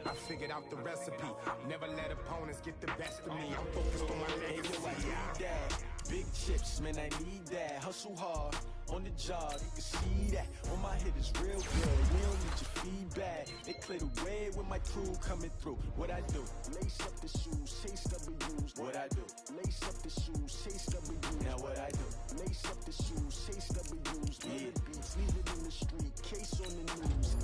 I figured out the recipe. Never let opponents get the best of me. I'm focused on my legacy. Big chips, man, I need that. Hustle hard, on the job, you can see that. On my head is real good, we don't need your feedback. They clear the way when my crew coming through. What I do? Lace up the shoes, chase W's. What I do? Lace up the shoes, chase W's. Now what I do? Lace up the shoes, chase W's. Yeah. Beats, leave it in the street, case on the news.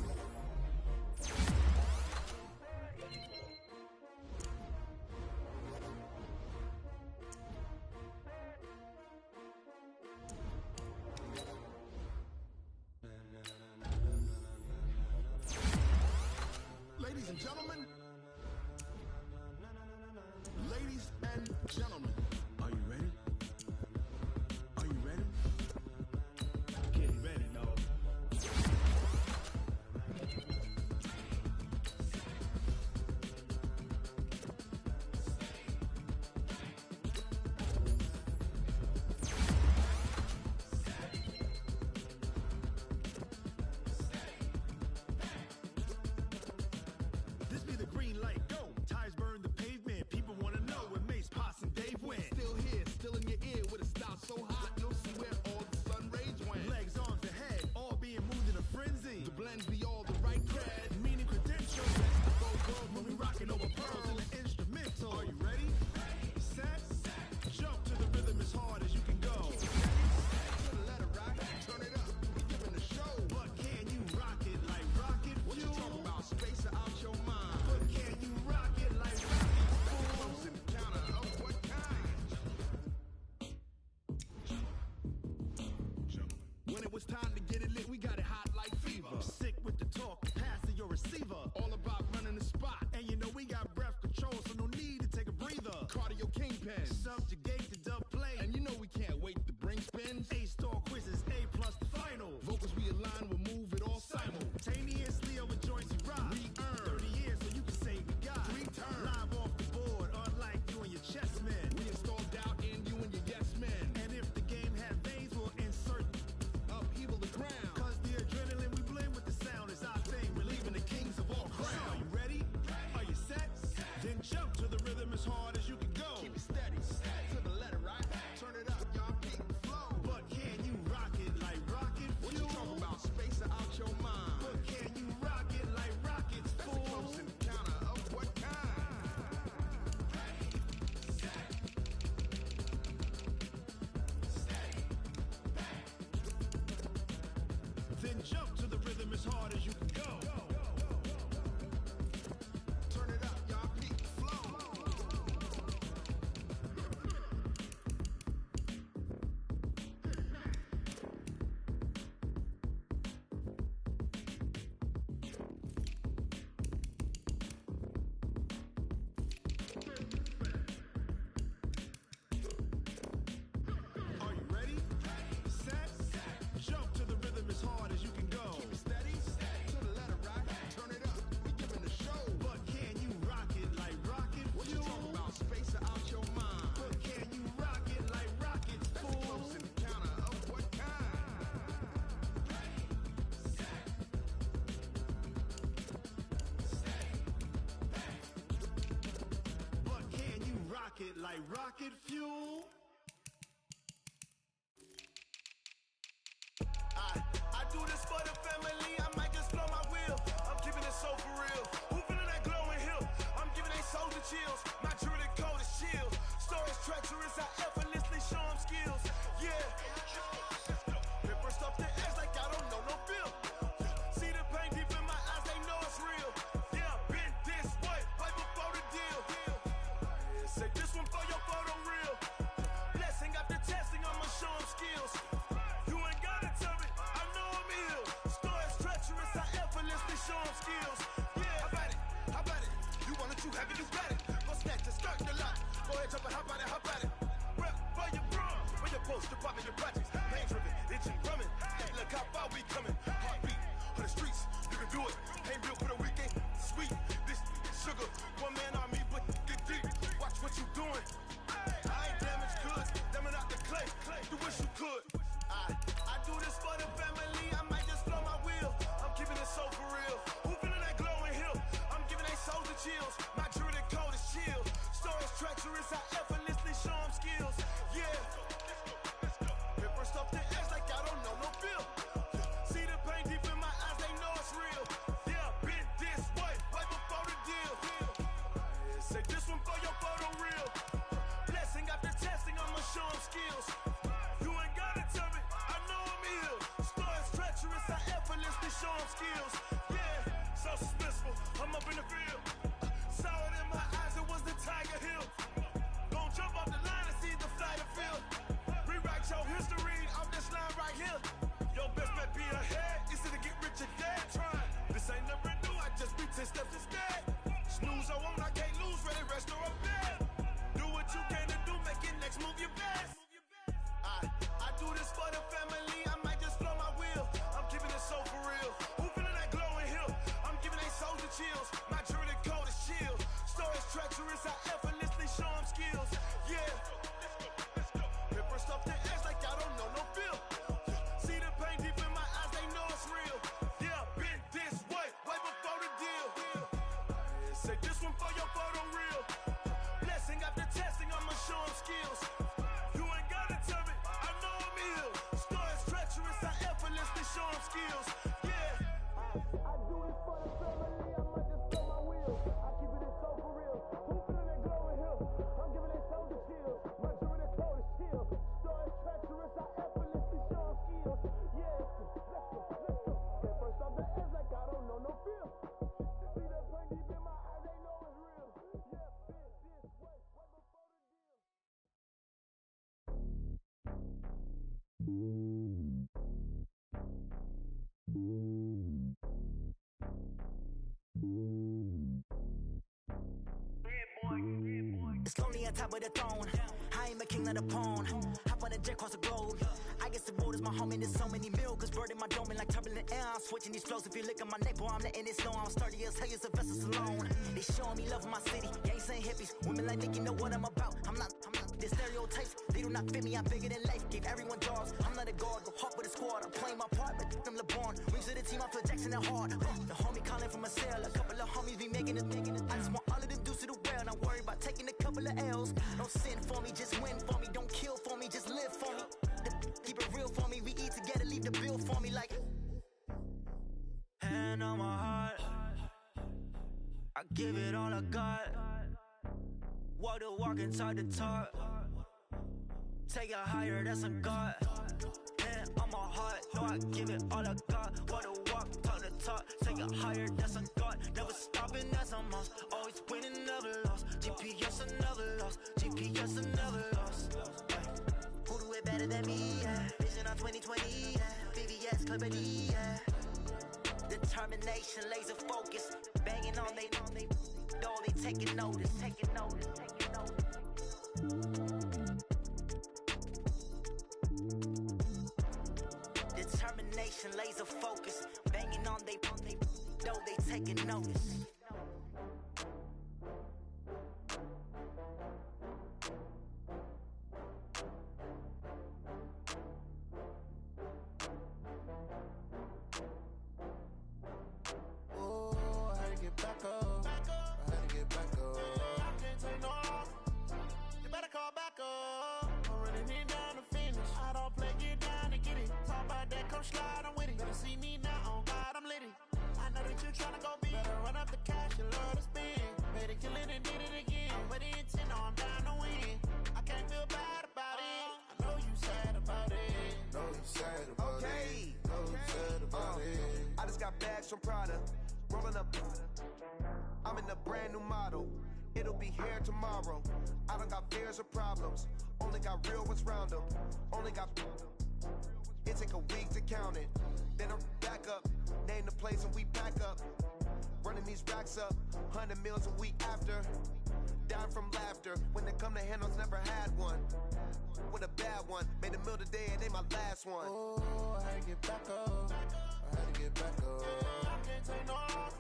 Ladies and gentlemen, ladies and gentlemen, are you ready? Are you ready? Getting ready, no. This be the green light, go. Tires burn the pavement. People wanna know where Mace, Potts, and Dave went. Still here, still in your ear with a style so hot, you'll see where all the sun rays went. Legs, arms, the head, all being moved in a frenzy. The blends be all the right cred, meaning credentials. That's the full gold when we rocking over pearls in the instrumental. Are you ready? Set, jump to the rhythm as hard as you can go. To the letter rock, turn it up, we giving the show. But can you rock it like rocket fuel? What you talking about? Space out your mind. But can you rock it like rocket fuel? Close encounter of what kind? When it was time to get it lit, we got it hot like fever. Sick with the talk, pass to your receiver. All about running the spot. And you know we got breath control, so no need to take a breather. Cardio kingpin, subjugate the dub play. And you know we can't wait to bring spins. A-star quizzes, A+ the final. Vocals we align, we'll move it all simultaneously over joints we rock. We earn 30 years so you can say we got 3 turns. Live off the board, unlike you and your chess men. We install doubt in you and your yes men. And if the game had veins, we'll insert upheaval the ground. Cause the adrenaline we blend with the sound is our thing, relieving the kings of all crowns. Are you ready? Are you set? Then jump to the rhythm as hard as you can go. Keep it steady, to the letter, right? Turn it up, y'all, keep the flow. But can you rock it like rocket fuel? What you talking about? Space out your mind. But can you rock it like rockets, fool? That's a close encounter of what kind? Then jump to the rhythm as hard as you can go. Turn it up, y'all, keep the flow. Are you ready? Set, jump to the rhythm as hard as you can go. Keep it steady, to the letter, right? Turn it up, we giving the show. But can you rock it like rocket fuel? What you talking about? Space out your mind. But can you rock it like rockets, fool? That's a close encounter of what kind? But can you rock it like rocket fuel? I do this for the family, I might just blow my wheel. I'm keeping it so for real. Who feeling that glowing hill? I'm giving they soldier chills. My jewelry code is chill. Stories treacherous, I effortlessly show them skills. Yeah. Ripper stuff the edge like I don't know no feel. See the pain deep in my eyes, they know it's real. Yeah, been this way, right before the deal. Say this one for your photo reel. Blessing after testing, I'ma show them skills. You ain't gotta tell me, I know I'm ill. Stories treacherous, I effortlessly show them skills. Yeah, how about it? How about it? You want it, you have it, you got it. Go snatch and start the lot. Go ahead, jump and hop on it, hop on it. Rep for your bro, for your poster, popping your projects. Pain driven, itching, drumming. Look how far we coming. Heartbeat for the streets, you can do it. Ain't built for the weekend, sweet. This sugar, one man army, but get deep. Watch what you doing. I ain't damaged goods, damn it out the clay. You wish you could. I do this for the family, I might just blow my wheel. I'm keeping it so for real. Who feeling that glowing hill? I'm giving they soldier chills. My jewelry code is chill. Stories treacherous, I effortlessly show them skills. Yeah. Ripper stuff the edge like I don't know no feel. See the pain deep in my eyes, they know it's real. Yeah. show them skills. Yeah, so suspenseful. I'm up in the field. Saw it in my eyes, it was the Tiger Hill. Gon' jump off the line and see the flight of field. Rewrite your history off this line right here. Your best bet be ahead, easy to get rich or dead trying. This ain't never new, I just be 10 steps instead. Snooze I won't, I can't lose, ready, rest or I'm dead. Do what you can to do, make it next move your best. I do this for the family, I might just blow my wheel. I'm keeping it so for real. Who feeling that glowing hill? I'm giving they soldier chills. My jewelry code is chill. Stories treacherous, I effortlessly show them skills. Yeah. Paper stuff the edge like I don't know no feel. See the pain deep in my eyes, they know it's real. Yeah, been this way before the deal. Say this one for your photo reel. Blessing after testing, I'ma show them skills. You ain't gotta tell me, I know I'm ill. Stories treacherous, I effortlessly show them skills. Yeah. I do this for the family, I might just blow my wheel. I keep it so for real. Who feeling that glowing hill? I'm giving it soldier chills. My jewelry code is chill. Stories treacherous, I effortlessly show them skills. Yeah. Let's go. Get first off the edge like I don't know no feel. See the pain deep in my eyes, they know it's real. Yeah, been this way before the deal. It's lonely on top of the throne. I ain't a king, not a pawn. Hop on a jet across the globe. I guess the road is my home and there's so many milkers burning my dome like turbulent air. I'm switching these flows. If you look at my neck, boy, I'm letting it slow. I'm sturdy as hell, as a vessel alone. They showing me love in my city. Gangsta and hippies. Women like Nicki know what I'm about. I'm not the stereotypes. They do not fit me. I'm bigger than life. Gave everyone jobs. I'm not a guard. Go hard with a squad. I'm playing my part, but them LeBron. Rings to the team. I feel Jackson and hard. The homie calling from a cell. A couple of homies be making it. I just want all of them dudes to the well. Not worry about taking a couple of L's. Don't sin for me, just win for me. Don't kill for me, just live for me. Keep it real for me. We eat together, leave the bill for me like. Hand on my heart, I give it all I got. Walk the walk inside the talk. Take it higher, that's a God. Hand on my heart, no, I give it all I got. Walk the walk, talk the talk. Take it higher, that's a God. Never stopping, that's a must. Always winning, never lost. GPS, I never lost. GPS, I never lost. Who do it better than me? Yeah. Vision on 2020. Yeah. VVS, Clippity. Yeah. Determination, laser focus. Banging on they door, they taking notice. Taking notice. Taking notice. Determination, laser focus. Banging on they door, they taking notice. Slide, I'm with it. Better see me now, on God, I'm litty. I know that you tryna go big. Better run up the cash, you love to spend. Better kill it and did it again. But the intent, no, I'm down to win. I can't feel bad about it. I know you sad about it. Know you sad about it. Know you sad about it. I just got bags from Prada. Rolling up. I'm in a brand new model. It'll be here tomorrow. I don't got fears or problems. Only got real ones round them. Only got. It take a week to count it. Then I'm back up. Name the place and we back up. Running these racks up. 100 meals a week after. Dying from laughter. When it come to handles, never had one. With a bad one. Made a meal today and ain't my last one. Oh, I had to get back up. I had to get back up. I can't take no loss.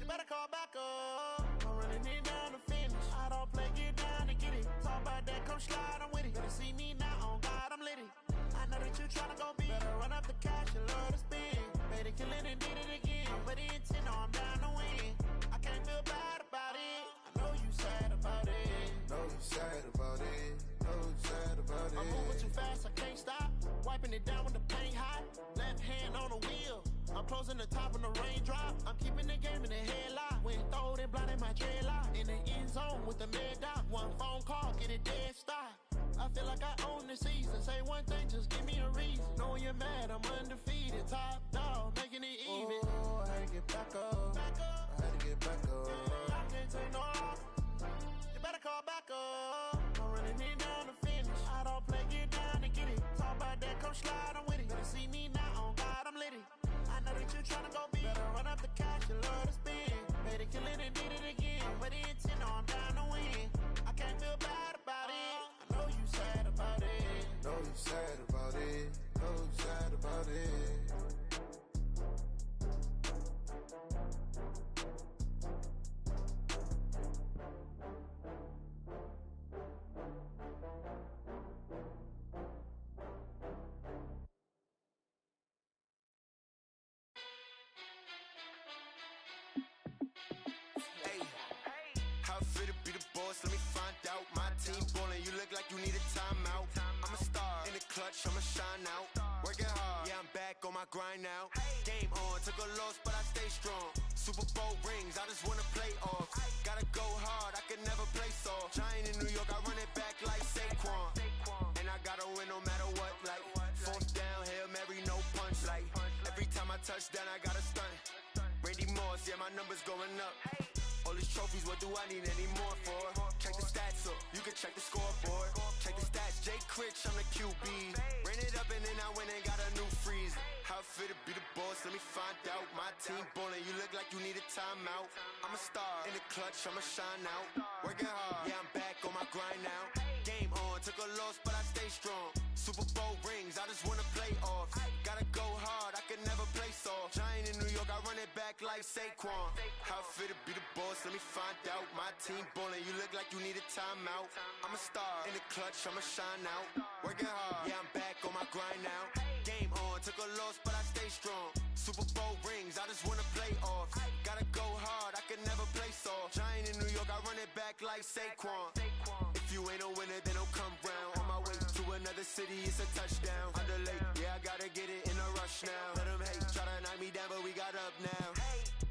You better call back up. I'm running it down to finish. I don't play, get down to get it. Talk about that, come slide, I'm with it. Better see me now, on God, I'm litty. I know that you tryna go big. Better run up the cash, you love to spend. Made it, kill it and did it again. But the intent, no, I'm down to win. I can't feel bad about it. I know you sad about it. Know you sad about it. Know you sad about it. I'm moving too fast, I can't stop. Wiping it down with the paint hot. Left hand on the wheel. I'm closing the top on the raindrop. I'm keeping the game in the headlock. When throwed and blinded my dreadlock. In the end zone with the mid dot. One phone call, get it dead stop. I feel like I own the season. Say one thing, just give me a reason. Knowing you're mad, I'm undefeated. Top dog, making it easy. tryna go big. Better run up the cash, you love to spend. Made it kill it and did it again. Put it in 10, know I'm down to win. I can't feel bad about it. I know you sad about it. Know you sad about it. Know you sad about it. How fit to be the boss? Let me find out. My team ballin', you look like you need a timeout. I'm a star in the clutch, I'ma shine out. Working hard, yeah, I'm back on my grind now. Game on, took a loss, but I stay strong. Super Bowl rings, I just wanna play off. Gotta go hard, I can never play soft. Giant in New York, I run it back like Saquon. And I gotta win no matter what, like fourth down, Hail Mary, no punch. Like every time I touch down, I gotta stunt. Randy Moss, yeah, my numbers going up. All these trophies, what do I need any more for? Check the stats up, you can check the scoreboard. Check the stats, Jay Critch, I'm the QB. Ran it up and then I went and got a new freeze. How fit to be the boss, let me find out. My team ballin', you look like you need a timeout. I'm a star in the clutch, I'ma shine out. Working hard, yeah, I'm back on my grind now. Game on, took a loss, but I stay strong. Super Bowl rings, I just wanna play off. Gotta go hard, I can never play soft. Giant in New York, I run it back like Saquon. How fit to be the boss, let me find out. My team ballin', you look like you need a timeout. I'm a star in the clutch, I'ma shine out. Working hard, yeah, I'm back on my grind now. Game on, took a loss, but I stay strong. Super Bowl rings, I just wanna play off. Gotta go hard, I can never play soft. Giant in New York, I run it back like Saquon. If you ain't a winner, then don't come round. On my way to another city, it's a touchdown. Underlay, yeah, I gotta get it in a rush now. Let them hate, try to knock me down, but we got up now.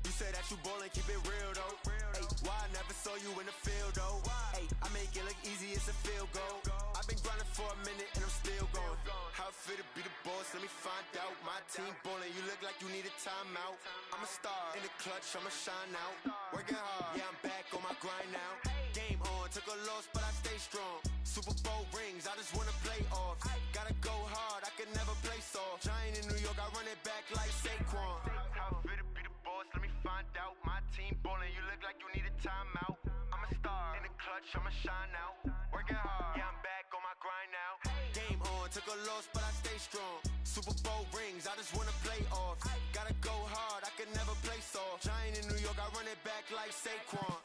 You say that you ballin', keep it real though. Hey, why I never saw you in the field though? Hey, I make it look easy, it's a field goal. I've been grinding for a minute and I'm still going. How fit to be the boss, let me find out. My team ballin', you look like you need a timeout. I'm a star in the clutch, I'ma shine out. Working hard, yeah, I'm back on my grind now. Game on, took a loss, but I stay strong. Super Bowl rings, I just wanna play off. Gotta go hard, I can never play soft. Giant in New York, I run it back like Saquon. How fit to be the boss, let me find out. My team ballin', you look like you need a timeout. I'm a star in the clutch, I'ma shine out. Working hard, yeah, I'm back on my grind now. Game on, took a loss, but I stay strong. Super Bowl rings, I just wanna play off. Gotta go hard, I can never play soft. Giant in New York, I run it back like Saquon.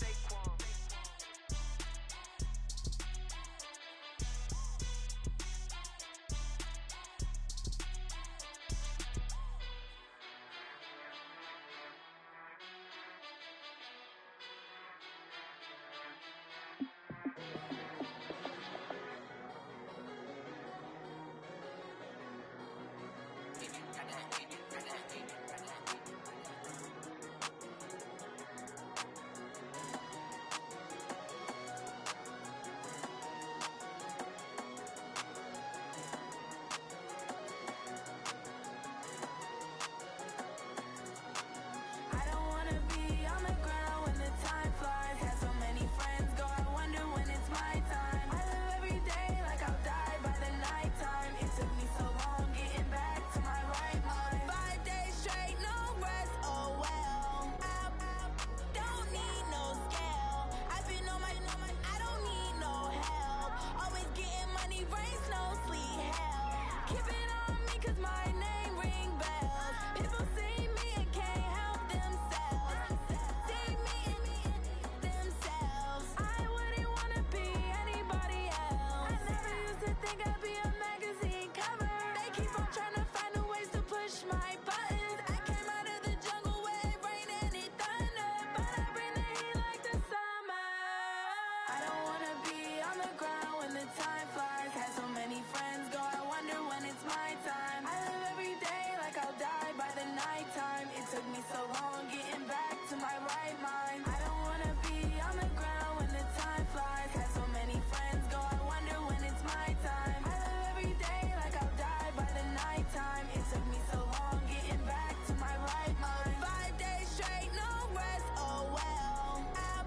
Took me so long getting back to my right mind. I don't wanna be on the ground when the time flies. Had so many friends go, I wonder when it's my time. I live every day like I'll die by the nighttime. It took me so long getting back to my right mind. 5 days straight, no rest, oh well. I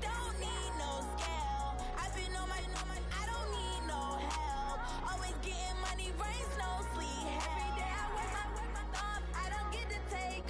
don't need no scale. I've been on my, I don't need no help. Always getting money, rain, snow, sleet. Every day I work my thumb, I don't get to take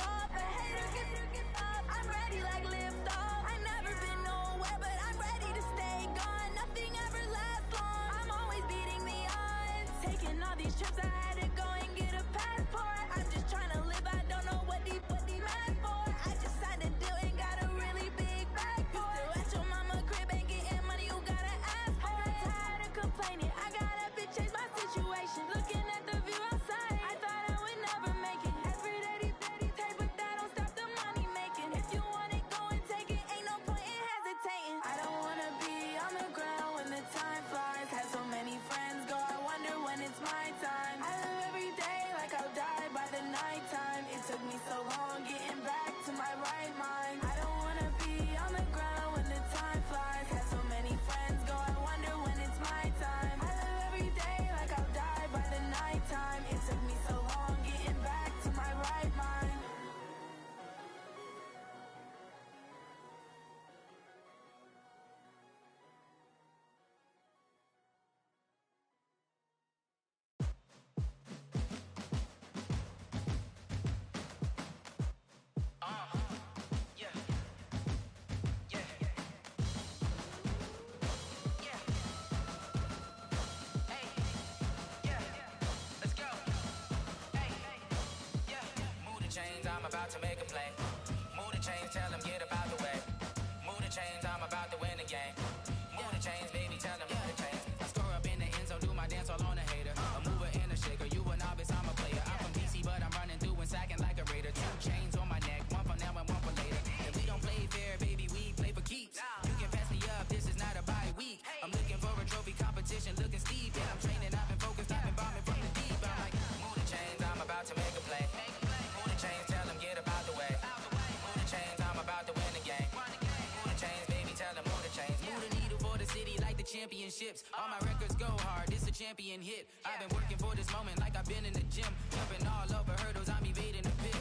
these trips, I had to go and get a passport. I'm just trying to live, I don't know what these mad for. I just signed a deal and got a really big bag for it. Still at your mama crib, ain't getting money, you gotta ask for it. I'm tired of complaining, I got up and changed my situation. Looking at the view outside, I thought I would never make it. Every day they take, but that don't stop the money making. If you want it, go and take it, ain't no point in hesitating. I don't wanna be on the ground when the time flies. Had so many friends go, I wonder when it's my time. I live every day like I'll die by the nighttime. It took me so long getting back to my right mind. I don't wanna be on the ground when the time flies. Had so many friends go, I wonder when it's my time. I live every day like I'll die by the nighttime. It took me so long getting back to my right mind. Chains, I'm about to make a play. Move the chains, tell them get up out the way. Move the chains, I'm about to win the game. Move the chains, baby, tell them move the chains. I score up in the end zone, do my dance all on a hater. A mover and a shaker, you a novice, I'm a player. I'm from DC, but I'm running through and sacking like a raider. 2 chains on my neck, one for now and one for later. If we don't play fair, baby, we play for keeps. You can pass me up, this is not a bye week. I'm looking for a trophy competition, looking steep. And I'm training, I've been focused, I've been bombing from the deep. I'm like, move the chains, I'm about to make a play. Move the chains, tell them get up out the way. Move the chains, I'm about to win the game. Move the chains, baby, tell them move the chains. Move the needle for the city like the championships. All my records go hard, this a champion hit. I've been working for this moment like I've been in the gym. Jumping all over hurdles, I'm evading the pit.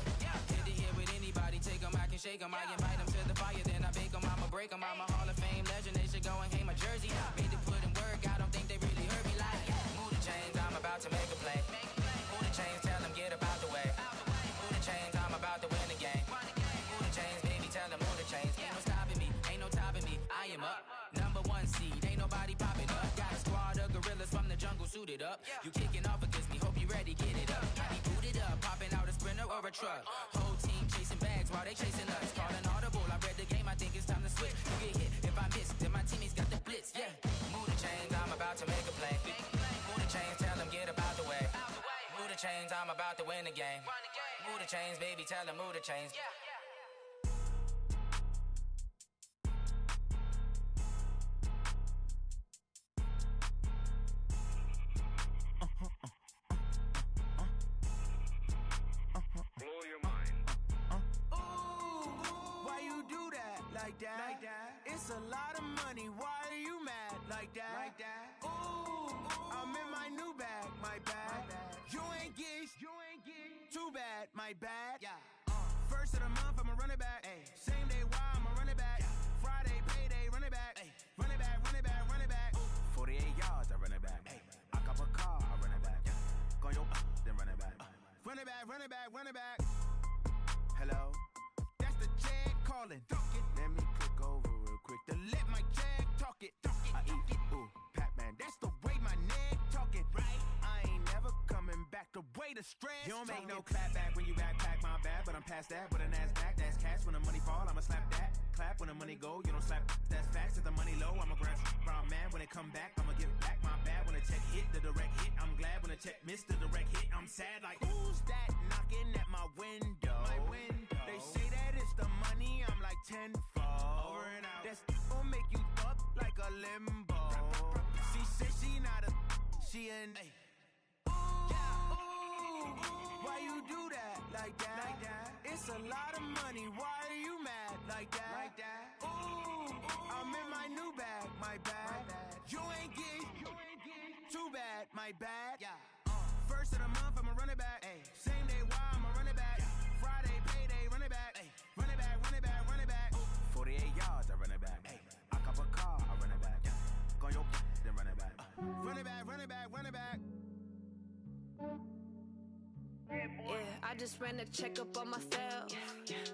Hit to hit with anybody, take them, I can shake them. I invite them to the fire, then I bake them, I'ma break them. I'm a Hall of Fame legend, they should go and hang my jersey. Made to put in work, I don't think they really heard me like. Move the chains, I'm about to make a play. Move the chains, tell them get up out the way. Move the chains, I'm about to win the game. Move the chains, baby, tell them move the chains. Ain't no stopping me, ain't no topping me. I am up, #1 seed, ain't nobody popping up. Got a squad of gorillas from the jungle suited up. You kicking off against me, hope you ready, get it up. I be booted up, popping out a Sprinter or a truck. Whole team chasing bags while they chasing us. Calling audible, I read the game, I think it's time to switch. You get hit, if I miss, then my teammates got the blitz, yeah. Move the chains, I'm about to make a play. Move the chains, tell them get up out the way. Move the chains, I'm about to win the game. Move the chains, baby, tell them move the chains. Blow your mind. Why you do that like that? Like that? It's a lot of money. Why are you mad like that? Like that? Ooh, I'm in my new bag, my bad. You ain't get too bad, my bad. Yeah. First of the month, I'ma run it back. Ay. Same day, why I'ma run it back. Friday, payday, run it back. Ay. Run it back, run it back, run it back. 48 yards, I run it back. Ay. I cop a car, I run it back. Go yo, then run it back. Run it back, run it back, run it back. Hello, that's the jag calling. Let me click over real quick to let my jag talk it. I eat it, ooh, Pac-Man. That's the way my neck talking. Right, I ain't never coming back. The way the stress. You don't make no clap back when you backpack my bag, but I'm past that. With a NASDAQ, that's cash. When the money fall, I'ma slap that. Clap when the money go, you don't slap. That's facts. If the money low, I'ma grab brown man. When it come back, I'ma give back my bad. When the check hit, the direct hit. I'm glad when the check missed the direct hit. I'm sad like who's that knocking at my window? My window. They say that it's the money. I'm like tenfold. Over and out. That's gon' make you up like a limbo. She said she not a. She an. Ay. Why you do that like that? Like that? It's a lot of money. Why are you mad like that? Like that? Ooh, I'm in my new bag, my bad. You ain't get too bad, my bad. Yeah. First of the month, I'ma run it back. Ay. Same day, why I'ma run it back. Friday, payday, run it back. Ay. Run it back, run it back, run it back. 48 yards, I run it back. Ay. I cop a car, I run it back. Go yo, then run it back. Run it back, run it back, run it back. Yeah, I just ran a checkup on myself.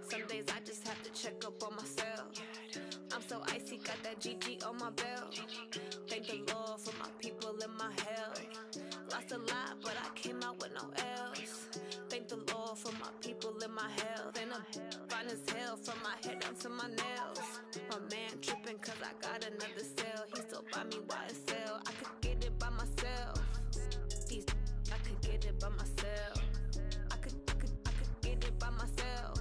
Some days I just have to check up on myself. I'm so icy, got that GG on my belt. Thank the Lord for my people in my health. Lost Lost a lot, but I came out with no L's. Thank the Lord for my people in my health. And I'm fine as hell from my head down to my nails. My man tripping cause I got another cell. He still buy me YSL. I could get it by myself. These I could get it by myself. I could get it by myself.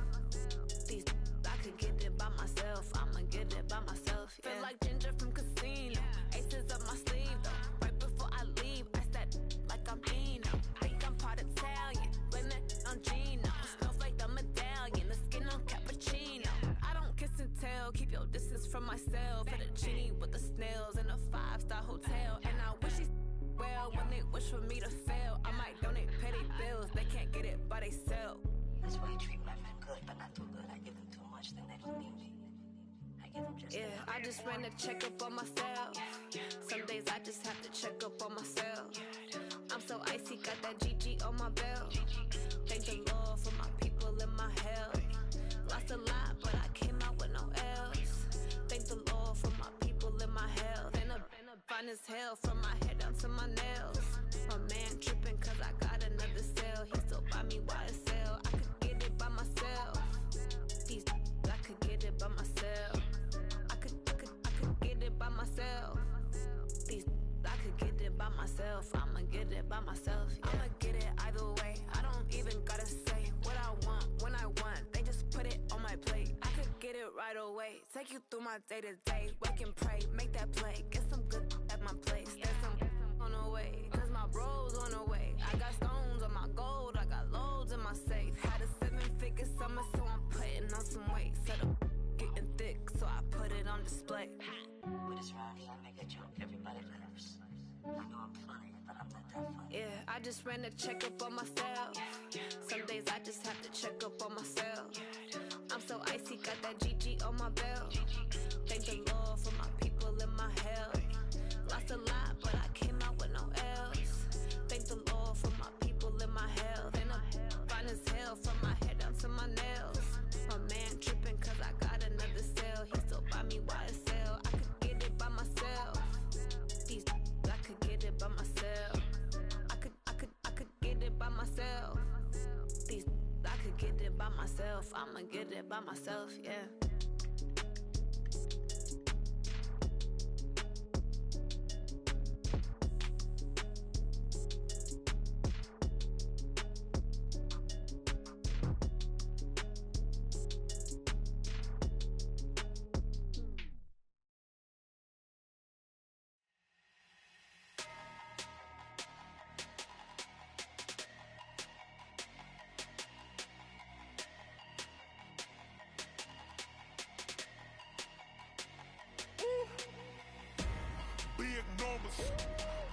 These I could get it by myself. I'ma get it by myself. Yeah. Feel like Ginger from Casino. Aces up my sleeve though. Right before I leave, I said like I'm Dino. Think I'm part Italian, blame that on Gino. Smells like the medallion, the skin on cappuccino. I don't kiss and tell, keep your distance from myself. Fettuccine with the snails in a 5-star hotel. And I wish he's well when they wish for me to fail. I might donate petty bills, they can't get it by themselves. That's why you treat my friend good, but not too good. I give them too much, then they don't need me. I give them just yeah, I just ran a checkup on myself. Some days I just have to check up on myself. I'm so icy, got that GG on my belt. Thank the Lord for my people in my health. Lost a lot, but I came out with no L's. Thank the Lord for my people in my health. And I'm fine as hell from my head down to my nails. My man tripping cause I got another cell. He still buy me YSL. I could get it by myself. These I could get it by myself. I could get it by myself. These I could get it by myself. I'ma get it by myself. Yeah. I'ma get it either way. I don't even gotta say what I want when I want. They just put it on my plate. I could get it right away. Take you through my day to day. Wake and pray, make that play. Get some good at my place. There's some on the way, cause my bro's on the way. I got stones on my gold. I got loads in my safe. Had a 7-figure summer, so I'm putting on some weight. Set up getting thick, so I put it on display. With this round here, I make a joke. Everybody laughs. I know I'm funny, but I'm not that funny. Yeah, I just ran a checkup on myself. Some days I just have to check up on myself. I'm so icy, got that GG on my belt. Thank the Lord for my people in my health. Lost a lot, but I came out with no L's. Thank the Lord for my people in my health. And I'm fine as hell from my head down to my nails. My man tripping cause I got another cell. He still buy me YSL. I could get it by myself. These I could get it by myself. I could get it by myself. These I could get it by myself. I'ma get it by myself, yeah.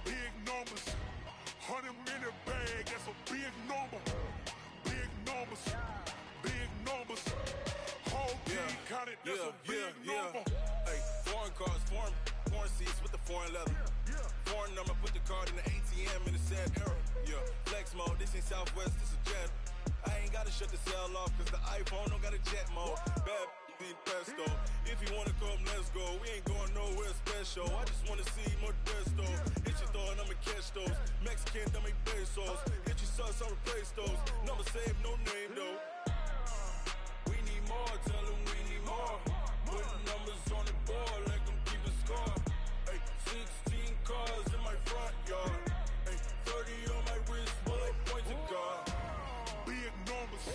Big numbers, 100-minute bag, that's a big number. Big numbers, whole team counted, that's a big number. Hey, foreign cars, foreign seats with the foreign leather. Foreign number, put the card in the ATM in the sad era. Yeah, flex mode, this ain't Southwest, this a jet. I ain't gotta shut the cell off, cause the iPhone don't got a jet mode. Bad need pesto. If you wanna come, let's go. We ain't going nowhere special. I just wanna see more Modesto. Hit your door and I'ma catch those. Mexican, I make pesos. Hit your sauce, I'll replace those. Number save, no name though. We need more, tell them we need more. Putting numbers on the board, like them keep a score. Hey, 16 cars in my front yard. Hey, 30 on my wrist, bullet point to God. Big numbers,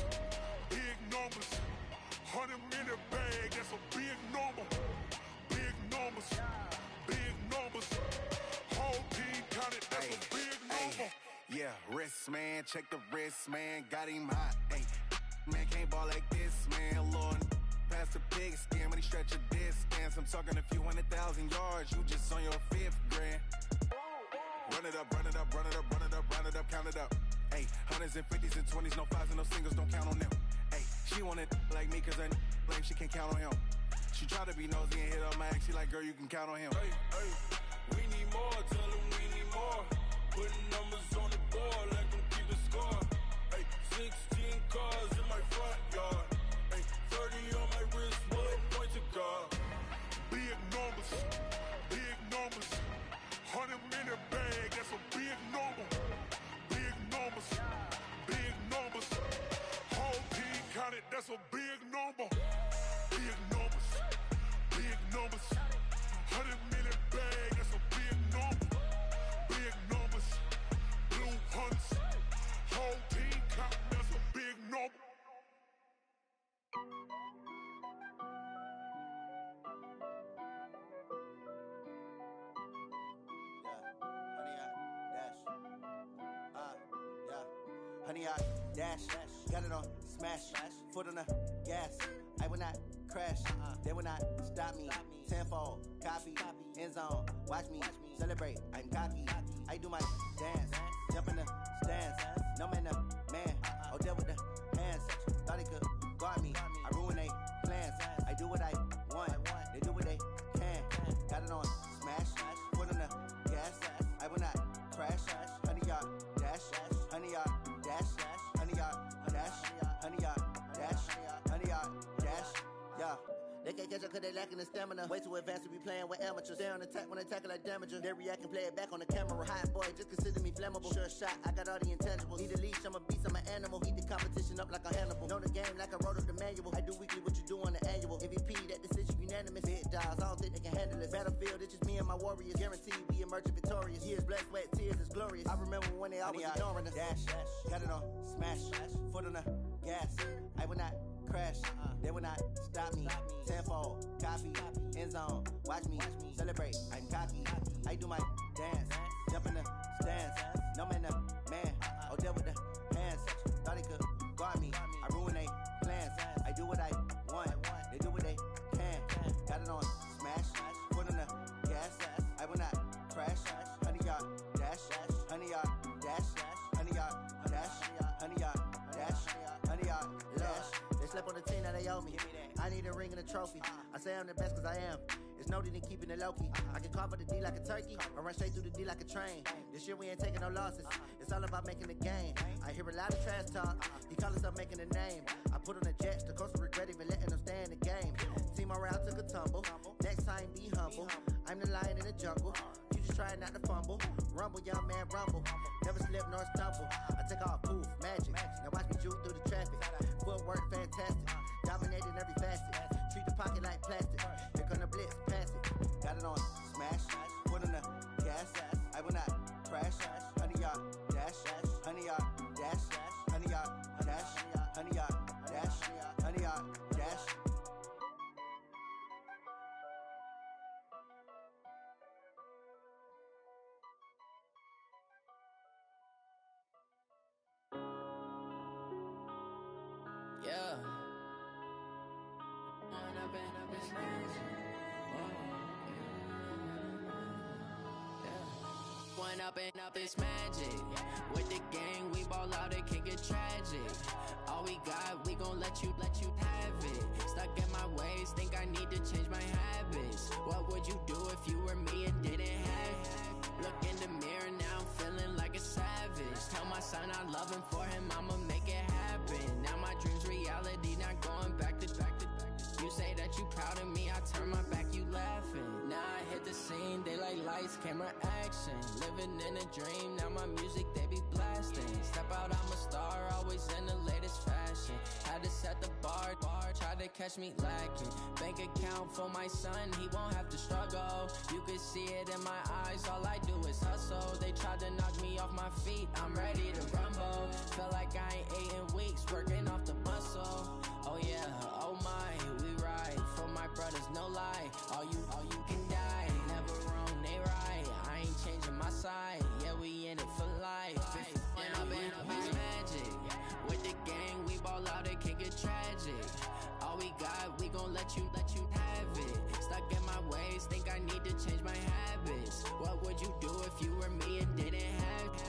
100-minute bag, that's a big number. Big numbers, whole team counted, that's a big number. Yeah, wrist man, check the wrist man, got him hot. Ay, man can't ball like this, man. Lord, past the pig skin when he stretch a distance. I'm talking a few 100,000 yards, you just on your 5th grand. Run it up, count it up. Ay, hundreds and 50s and 20s, no 5s and no singles, don't count on them. Ay, she want it like me cause her lame, she can't count on him. She try to be nosy and hit up my ex, she like, girl, you can count on him. Hey, we need more, tell them we need more. Putting numbers on the board, like them keep a score. Hey, 16 cars in my front yard. Hey, 30 on my wrist, bullet point to God. Big numbers, 100-minute bag, that's a big number. that's a big number. Big numbers, big numbers. 100 million bag, that's a big number. Big numbers, blue hunts. Whole team counting, that's a big number. Honey, I dash, got it on smash, foot on the gas. I will not crash, they will not stop me. Tenfold, copy, end zone, watch me celebrate. I'm cocky, I do my dance, jump in the stands. No man, the man, Odell with the hands. Thought he could guard me, I ruin they plans. I do what I want, they do what they can. Got it on smash, foot on the gas. I will not crash, honey, y'all dash, honey, y'all. Dash, honey yard, dash, honey yard, dash, honey yard, dash, yeah. They can't catch up cause they lacking the stamina. Way too advanced to be playing with amateurs. Stay on attack when they tackle like damager. They react and play it back on the camera. Hot boy, just consider me flammable. Sure shot, I got all the intangibles. Need a leash, I'm a beast, I'm an animal. Heat the competition up like a Hannibal. Know the game like I wrote up the manual. I do weekly what you do on the annual. MVP, that decision unanimous. Big dogs, I don't think they can handle it. Battlefield, it's just me and my warriors. Guaranteed we emerge victorious. Years, blood, sweat, tears, it's glorious. I remember when they always ignoring us. Dash, got it on smash, foot on the gas. I will not crash, they will not stop me. Tenfold, copy, end zone, watch me celebrate. I'm cocky, I do my dance, jump in the stands. No man, the man, Odell with the hands. Thought he could guard me, I ruin they plans. I do what I want, they do what they can. Got it on smash, foot on the gas. I will not crash, honey yard, dash, honey yard, dash, honey yard, dash, honey yard, dash, honey yard, dash. They slept on the team, now they owe me. I need a ring and a trophy. I say I'm the best cause I am. It's no need in keeping it low-key. I can carve the D like a turkey, or run straight through the D like a train. This year we ain't taking no losses. It's all about making the game. I hear a lot of trash talk. He call himself making a name. I put on the Jets, the coach will regret even letting them stay in the game. Team morale took a tumble. Next time be humble. I'm the lion in the jungle. You just try not to fumble. Rumble, young man, rumble. Never slip nor stumble. I take off, poof, magic. Now watch me juke through the traffic. Footwork fantastic. Dominating every facet. Treat the pocket like plastic. Here come the blitz, pass it. Got it on smash, foot on the gas. I will not crash. Honey yard, dash, honey yard, dash, honey yard, dash, honey yard, dash, honey yard, dash. Yeah. One up and up, it's magic. With the gang, we ball out, it can get tragic. All we got, we gon' let you have it. Stuck in my ways, think I need to change my habits. What would you do if you were me and didn't have it? Look in the mirror, now I'm feeling like a savage. Tell my son I love him, for him I'ma make it happen. Now my dream's reality, not going back to. You say that you proud of me, I turn my back, you laughing. Now I hit the scene, they like lights, camera, action. Living in a dream, now my music, they be blasting. Step out, I'm a star, always in the latest fashion. Had to set the bar, try to catch me lacking. Bank account for my son, he won't have to struggle. You can see it in my eyes, all I do is hustle. They tried to knock me off my feet, I'm ready to rumble. Feel like I ain't ate in weeks, working off the muscle. Oh yeah, oh my, we ride for my brothers, no lie. All you can die, never wrong, they right. I ain't changing my side, yeah, we in it for life. And up it's magic. With the gang, we ball out, it can get tragic. All we got, we gon' let you have it. Stuck in my ways, think I need to change my habits. What would you do if you were me and didn't have it?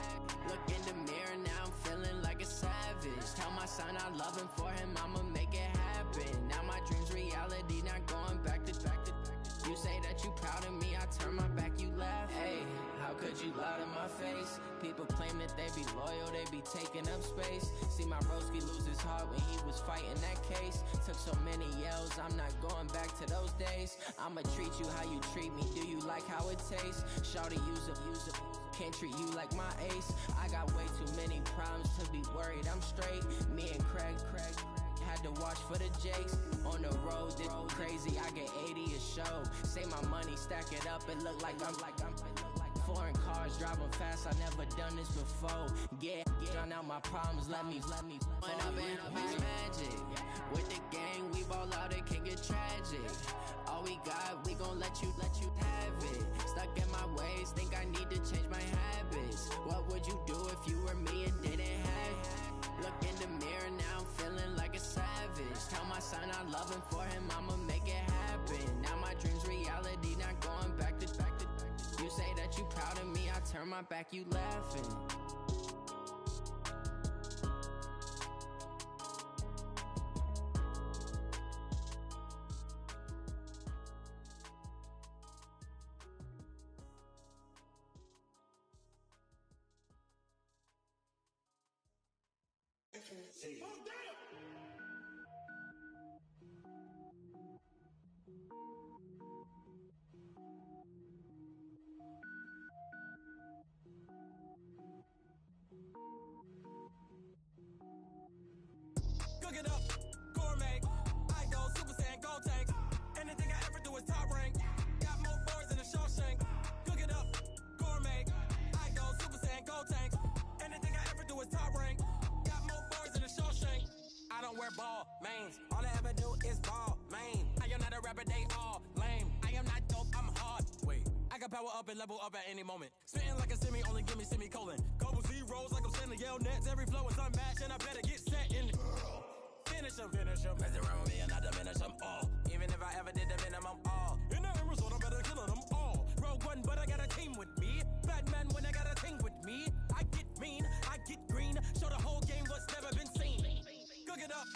Look in the mirror, now I'm feeling like a savage. Tell my son I love him, for him I'ma make it happen. Now my dream's reality, not going back to. You say that you proud of me, I turn my back, you laugh. Hey, how could you lie to my face? People claim that they be loyal, they be taking up space. See my broski lose his heart when he was fighting that case. Took so many yells, I'm not going back to those days. I'ma treat you how you treat me, do you like how it tastes? Shawty, use a can't treat you like my ace. I got way too many problems to be worried, I'm straight. Me and Craig had to watch for the jakes. On the road, this crazy, I get 80 a show. Say my money, stack it up, it look like I'm foreign cars, driving fast, I never done this before. Get drown out my problems, let me When I've been magic. With the gang, we ball out, it can get tragic. All we got, we gon' let you have it. Stuck in my ways, think I need to change my habits. What would you do if you were me and didn't have it? Look in the mirror, now I'm feeling like a savage. Tell my son I love him, for him I'ma make it happen. Now my dream's reality, not going back to. You say that you proud of me, I turn my back, you laughing. Cook it up, gourmet. I go Super Saiyan, go tank. Anything I ever do is top rank. Got more boards than a Shawshank. Cook it up, gourmet. I go Super Saiyan, go tank. Anything I ever do is top rank. Got more boards than a Shawshank. I don't wear ball mains. All I ever do is ball main. I am not a rapper, they all lame. I am not dope, I'm hard. Wait, I can power up and level up at any moment. Spitting like a semi, only give me semicolon. Couple zeros like I'm sending yell nets. Every flow is unmatched and I better get set in. Finish them. Mess around with me and I diminish them all. Even if I ever did the minimum all. In the result, I'm better killing them all. Rogue One, but I got a team with me. Batman when I got a team with me. I get mean, I get green. Show the whole game what's never been seen. Cook it up,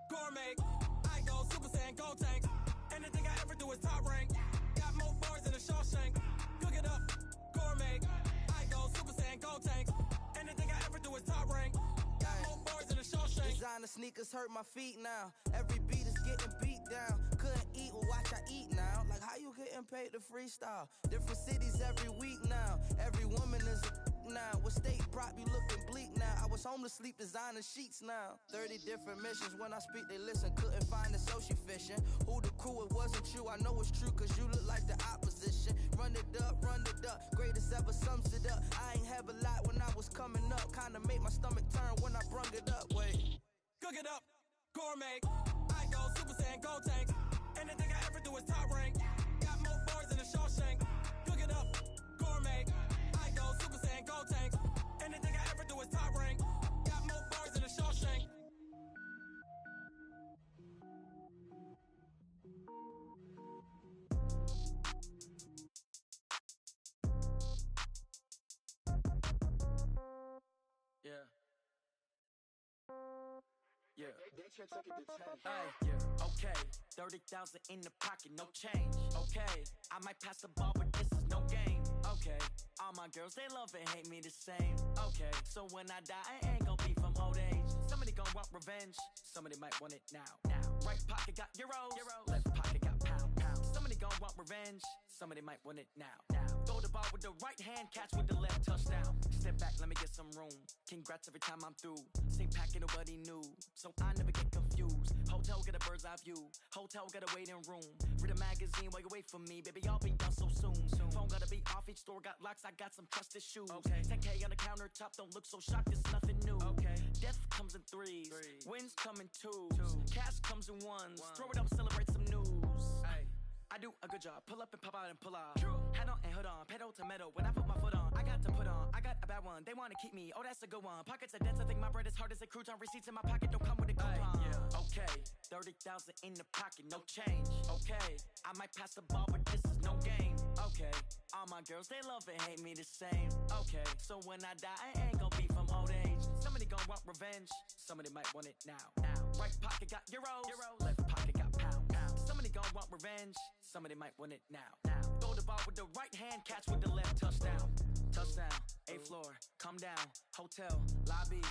gourmet. I go Super Saiyan, go tank. Anything I ever do is top rank. Got more bars than a Shawshank. Cook it up, gourmet. I go Super Saiyan, go tank. Anything I ever do is top rank. Designer sneakers hurt my feet now. Every beat is getting beat down. Couldn't eat, well watch I eat now. Like how you getting paid to freestyle? Different cities every week now. Every woman is a now. With state prop, you looking bleak now. I was home to sleep designing sheets now. 30 different missions. When I speak, they listen. Couldn't find the social fishing. Who the crew, it wasn't you. I know it's true, cause you look like the opposition. Run it up. Greatest ever sums it up. I ain't have a lot when I was coming up. Kinda made my stomach turn when I brung it up. Wait. Cook it up, gourmet. I go Super Saiyan, go tank. Anything I ever do is top rank. Got more bars than a Shawshank. Cook it up, gourmet. I go Super Saiyan, go tank. Anything I ever do is top rank. Got more bars than a Shawshank. Yeah. Yeah. Hey, yeah. Okay. 30,000 in the pocket, no change. Okay. I might pass the ball, but this is no game. Okay. All my girls, they love and hate me the same. Okay. So when I die, I ain't gon' be from old age. Somebody gon' want revenge. Somebody might want it now. Right pocket got euros. Left pocket got pound. Somebody gon' want revenge. Somebody might want it now. Throw the ball with the right hand, catch with the left, touchdown. Step back, let me get some room. Congrats every time I'm through. Same packet, nobody knew. So I never get confused. Hotel got a bird's eye view. Hotel got a waiting room. Read a magazine while you wait for me. Baby, I'll be done so soon. Phone gotta be off, each store got locks. I got some trusted shoes. 10K on the countertop, don't look so shocked, it's nothing new. Death comes in threes. Wins come in twos. Cash comes in ones. Throw it up, celebrate some news. I do a good job. Pull up and pop out and pull out. Head on and hood on. Pedal to metal. When I put my foot on, I got to put on. I got a bad one. They want to keep me. Oh, that's a good one. Pockets are dense. I think my bread is hard as a crouton. Receipts in my pocket don't come with a coupon. Okay. 30,000 in the pocket. No change. Okay. I might pass the ball, but this is no game. Okay. All my girls, they love and hate me the same. Okay. So when I die, I ain't gonna be from old age. Somebody gonna want revenge. Somebody might want it now. Right pocket got euros. Left pocket got pound. Somebody gon' want revenge. Somebody might want it now. Throw the ball with the right hand, catch with the left, touchdown. Touchdown, 8th floor, come down. Hotel, lobby.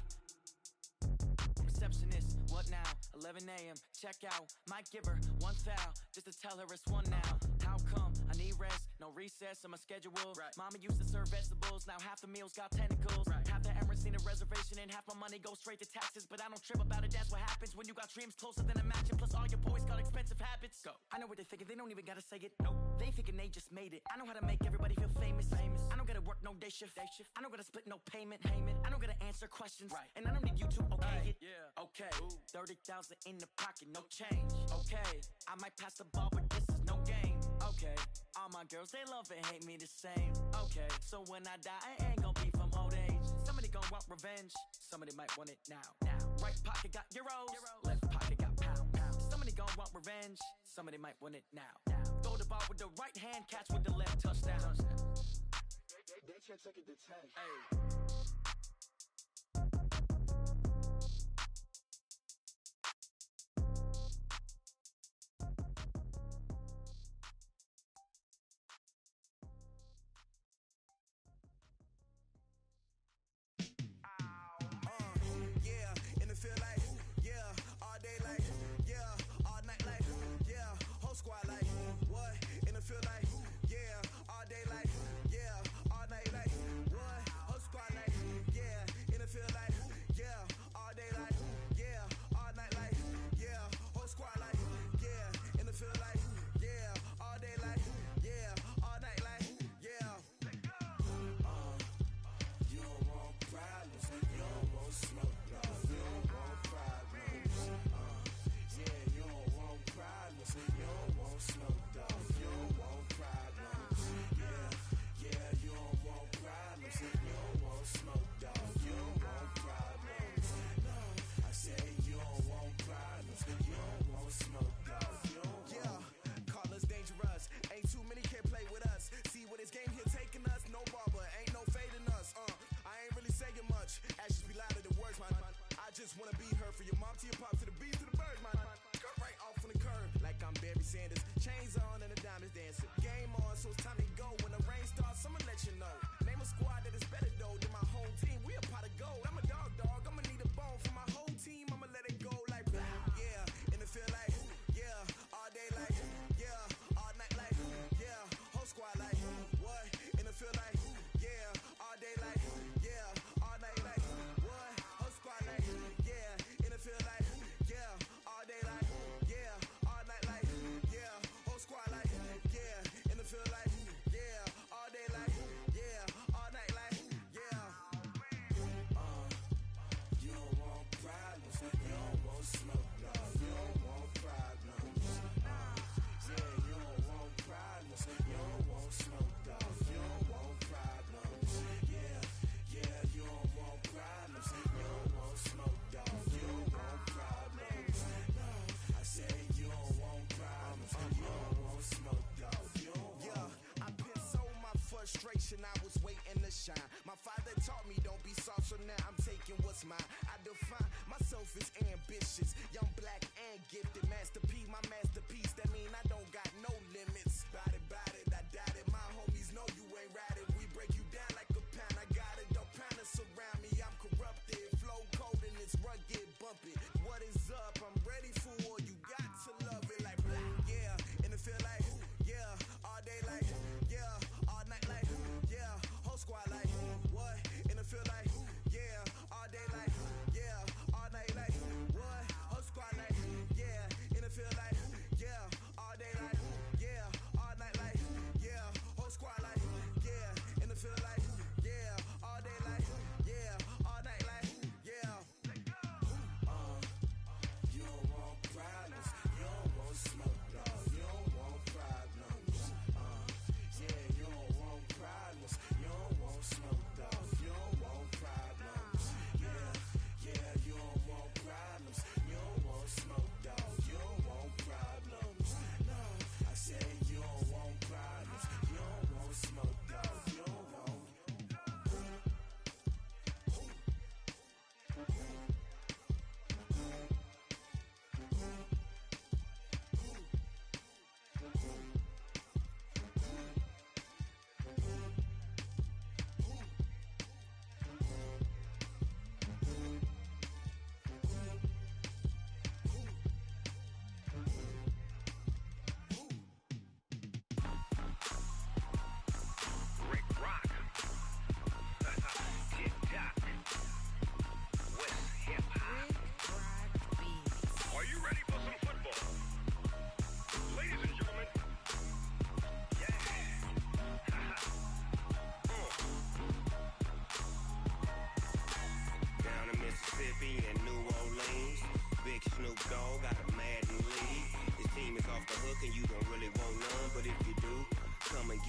Receptionist, what now? 11 a.m., check out. Might give her one foul, just to tell her it's one now. How come? I need rest, no recess on my schedule. Mama used to serve vegetables, now half the meals got tentacles. Half the Emirates seen a reservation and half my money goes straight to taxes. But I don't trip about it, that's what happens when you got dreams closer than a mansion. Plus all your boys got expensive habits. Go. I know what they're thinking, they don't even gotta say it. No, they thinking they just made it. I know how to make everybody feel famous. I don't gotta work no day shift. I don't gotta split no payment. I don't gotta answer questions. Right. And I don't need you to okay it. Yeah. Okay. 30,000 in the pocket, no change. Okay. I might pass the ball, but this is no game. Okay. All my girls, they love and hate me the same. Okay. So when I die, I ain't gonna be from old age. Somebody gon' want revenge. Somebody might want it now. Right pocket got euros. Left pocket got pound. Somebody gon' want revenge. Somebody might want it now. Throw the ball with the right hand, catch with the left, touchdown. They can't take it to 10. Hey. Yeah, in the field like, yeah, all day like, yeah, all night like, yeah, whole squad like, what? In the field like, yeah, all day like, yeah, all night like, what? Whole squad like.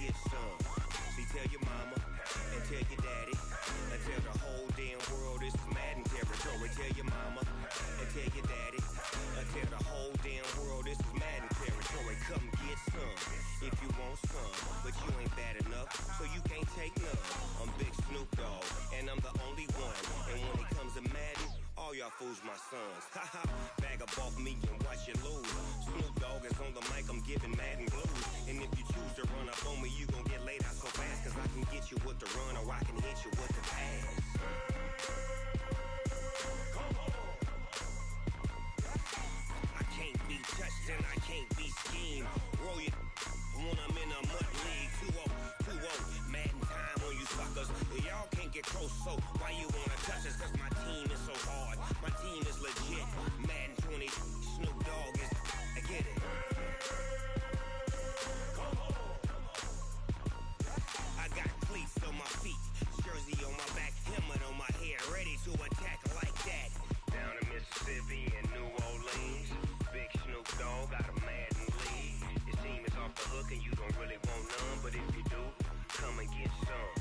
get some. See, tell your mama and tell your daddy and tell the whole damn world this is Madden territory. Tell your mama and tell your daddy and tell the whole damn world this is Madden territory. Come get some if you want some, but you ain't bad enough, so you can't take none. I'm Big Snoop Dogg, and I'm the only one. And when it comes to Madden, all y'all fools my sons. Haha, bag up off me and watch you lose. Snoop Dogg is on the mic, I'm giving Madden blues. And if you choose to run up on me, you gon' get laid out so fast. Cause I can get you with the run or I can hit you with the pass. I can't be touched and I can't be schemed. Roll you when I'm in a mud league. 2-0, Madden time on you suckers. Y'all can't get close, so why you wanna touch us? Cause my team is so hard, my team is legit. Madden 20, Snoop Dogg is, I get it. I got cleats on my feet, jersey on my back, helmet on my head, ready to attack like that. Down in Mississippi and New Orleans, Big Snoop Dogg got a Madden league. Your team is off the hook and you don't really want none, but if you do, come and get some.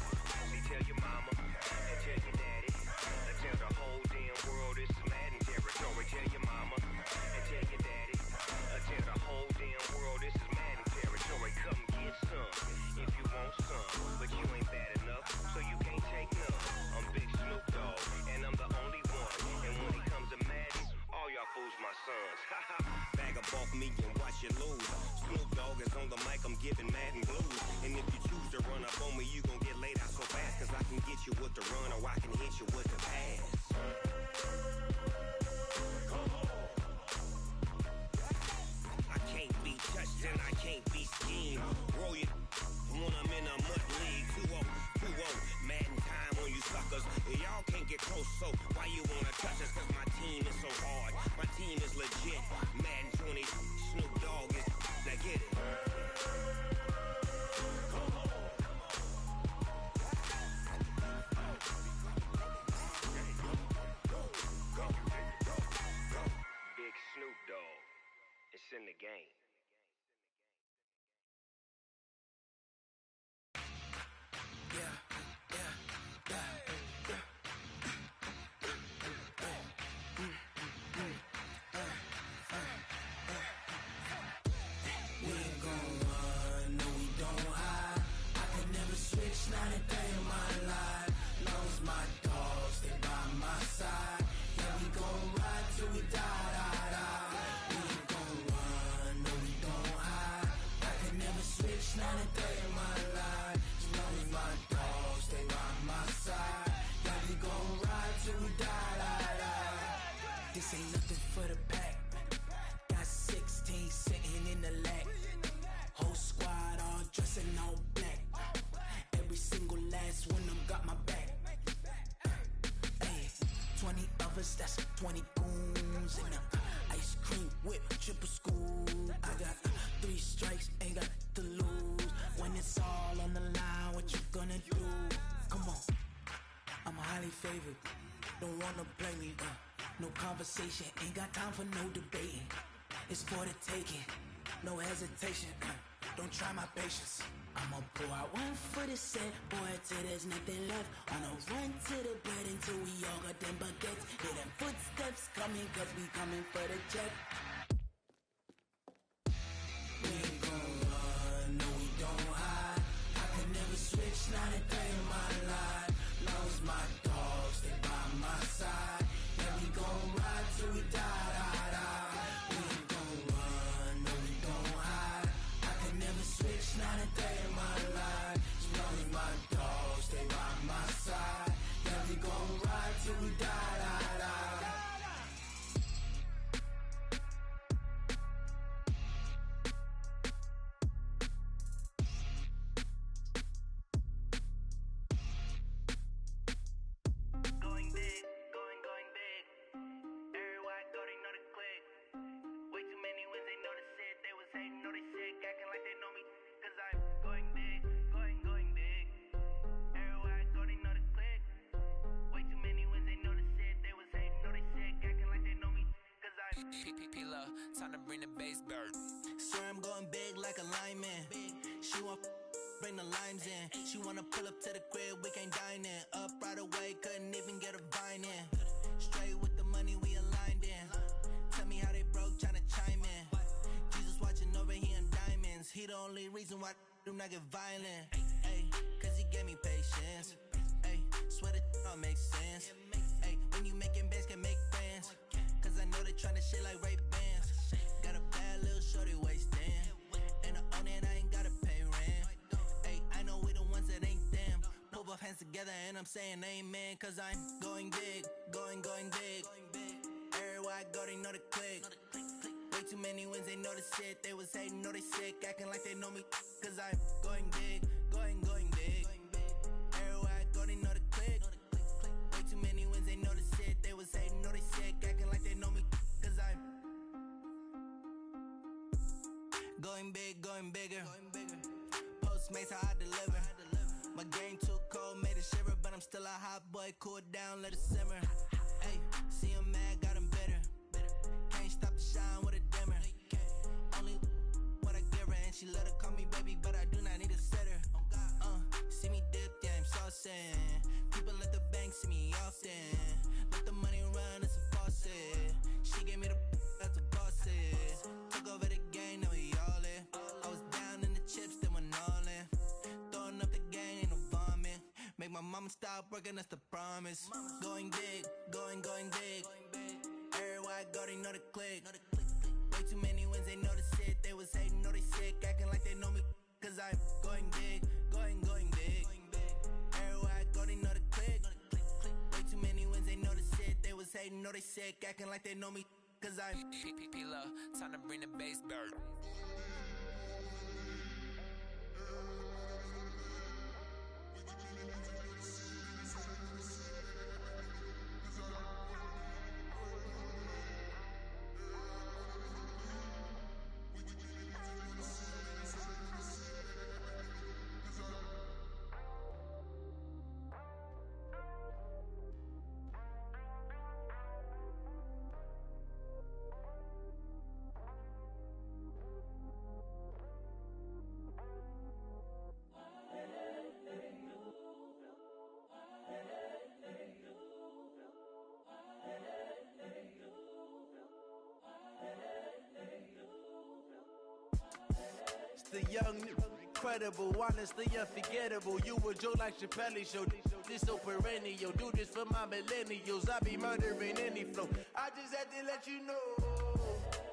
See, tell your mama and tell your daddy and tell the whole damn world this is Madden territory. Tell your mama and tell your daddy and tell the whole damn world this is Madden territory. Come get some if you want some, but you ain't bad enough, so you can't take none. I'm Big Snoop Dogg, and I'm the only one. And when it comes to Madden, all y'all fools my sons. Haha, bag up off me and watch you lose. Snoop Dogg is on the mic, I'm giving Madden blues. And if you choose to run up on me, you gon' get laid out so fast. Cause I can get you with the run or I can hit you with the pass. I can't be touched and I can't be schemed. Roll you when I'm in a mud league. 2-0, Madden time on you suckers. Y'all can't get close, so why you wanna touch us? Cause my team is so hard, my team is legit. Madden 20, Snoop Dogg is, now get it. Big Snoop Dogg, it's in the game. Not a day in my life. Lost my dogs, they by my side. Yeah, we gon' ride till we die. We ain't gon' run, no, we don't hide. I can never switch, not a day in my life. As long as my dogs, they by my side. Yeah, we gon' ride till we die. This ain't nothing for the pack. Got 16 sitting in the lap. Whole squad all dressing all black. Every single last one of them got my back. Hey, 20 of us, that's 20 goons. And ice cream whip, triple school. I got 3 strikes, ain't got to lose. When it's all on the line, what you gonna do? Come on, I'm highly favored. Don't wanna play me, no conversation. Ain't got time for no debating. It's for the taking, no hesitation. Don't try my patience. I'ma pour out one for the set, boy, till there's nothing left. On a run to the bed until we all got them baguettes. Hear them footsteps coming, cause we coming for the check. We ain't gon' run, no, we don't hide. I could never switch, not a day in my life. Lost my dogs, they by my side. Yeah, we gon' ride till we die. We ain't gon' run, no, we don't hide. I could never switch, not a day in my life. As long as my dogs, they by my side. Yeah, we gon' ride till we die. Going big, going big. Everywhere I go, they know the click. Way too many wins, they know the shit. They was hating, know they sick, acting like they know me. Cause I'm going big, going big. Everywhere I go, they know the click. Way too many wins, they know the shit. They was hating, know they sick, acting like they know me. Cause I'm P-P-P-Lo, time to bring the bass bird. Sir, I'm going big like a lineman. She want bring the limes in. She wanna pull up to the crib, we can't dine in. Up right away, couldn't even get a vine in. Straight with the money, we aligned in. Tell me how they broke, tryna chime in. Jesus watching over, he in diamonds. He the only reason why I do not get violent. Ay, cause he gave me patience. Ay, swear that all makes sense. Ay, when you making bands, can make friends. Cause I know they tryna shit like Ray Bans. Got a bad little shorty wasting. And I own it, I ain't gotta pay rent. Ay, I know we the ones that ain't them. Pull both hands together and I'm saying amen. Cause I'm going big, going big. Everywhere I go, they know the click. Way too many wins, they know the shit. They was hating, know they sick, acting like they know me. Cause I'm going big, going big. Everywhere I go, they know the click. Way too many wins, they know the shit. They was hating, know they sick, acting like they know me. Cause I'm going big, going bigger. Postmates, how I deliver. My game too cold, made it shiver. But I'm still a hot boy, cool it down, let it simmer. Hey, see him mad, got him bitter. Can't stop the shine with a dimmer. Only what I give her, and she let her call me baby, but I do not need a sitter. See me dip, yeah, I'm saucing. People at the bank see me often. Let the money run, it's a faucet. She gave me the that's a boss is. Took over the game, now we all in. I was down in the chips, then went all in. Throwing up the game, ain't no vomit. Make my mama stop working, that's the promise. Going big, going big. Everywhere I go, they know the click. Way too many wins, they know the shit. They was hating, know they sick, acting like they know me. Cause I'm going big, going big. Everywhere I go, they know the click. Way too many wins, they know the shit. They was hating, know they sick, acting like they know me. Cause I'm P-P-P-Love, time to bring the bass back. The young, incredible, honestly unforgettable. You a Joe like Chappelle show. This so perennial. Do this for my millennials. I be murdering any flow. I just had to let you know.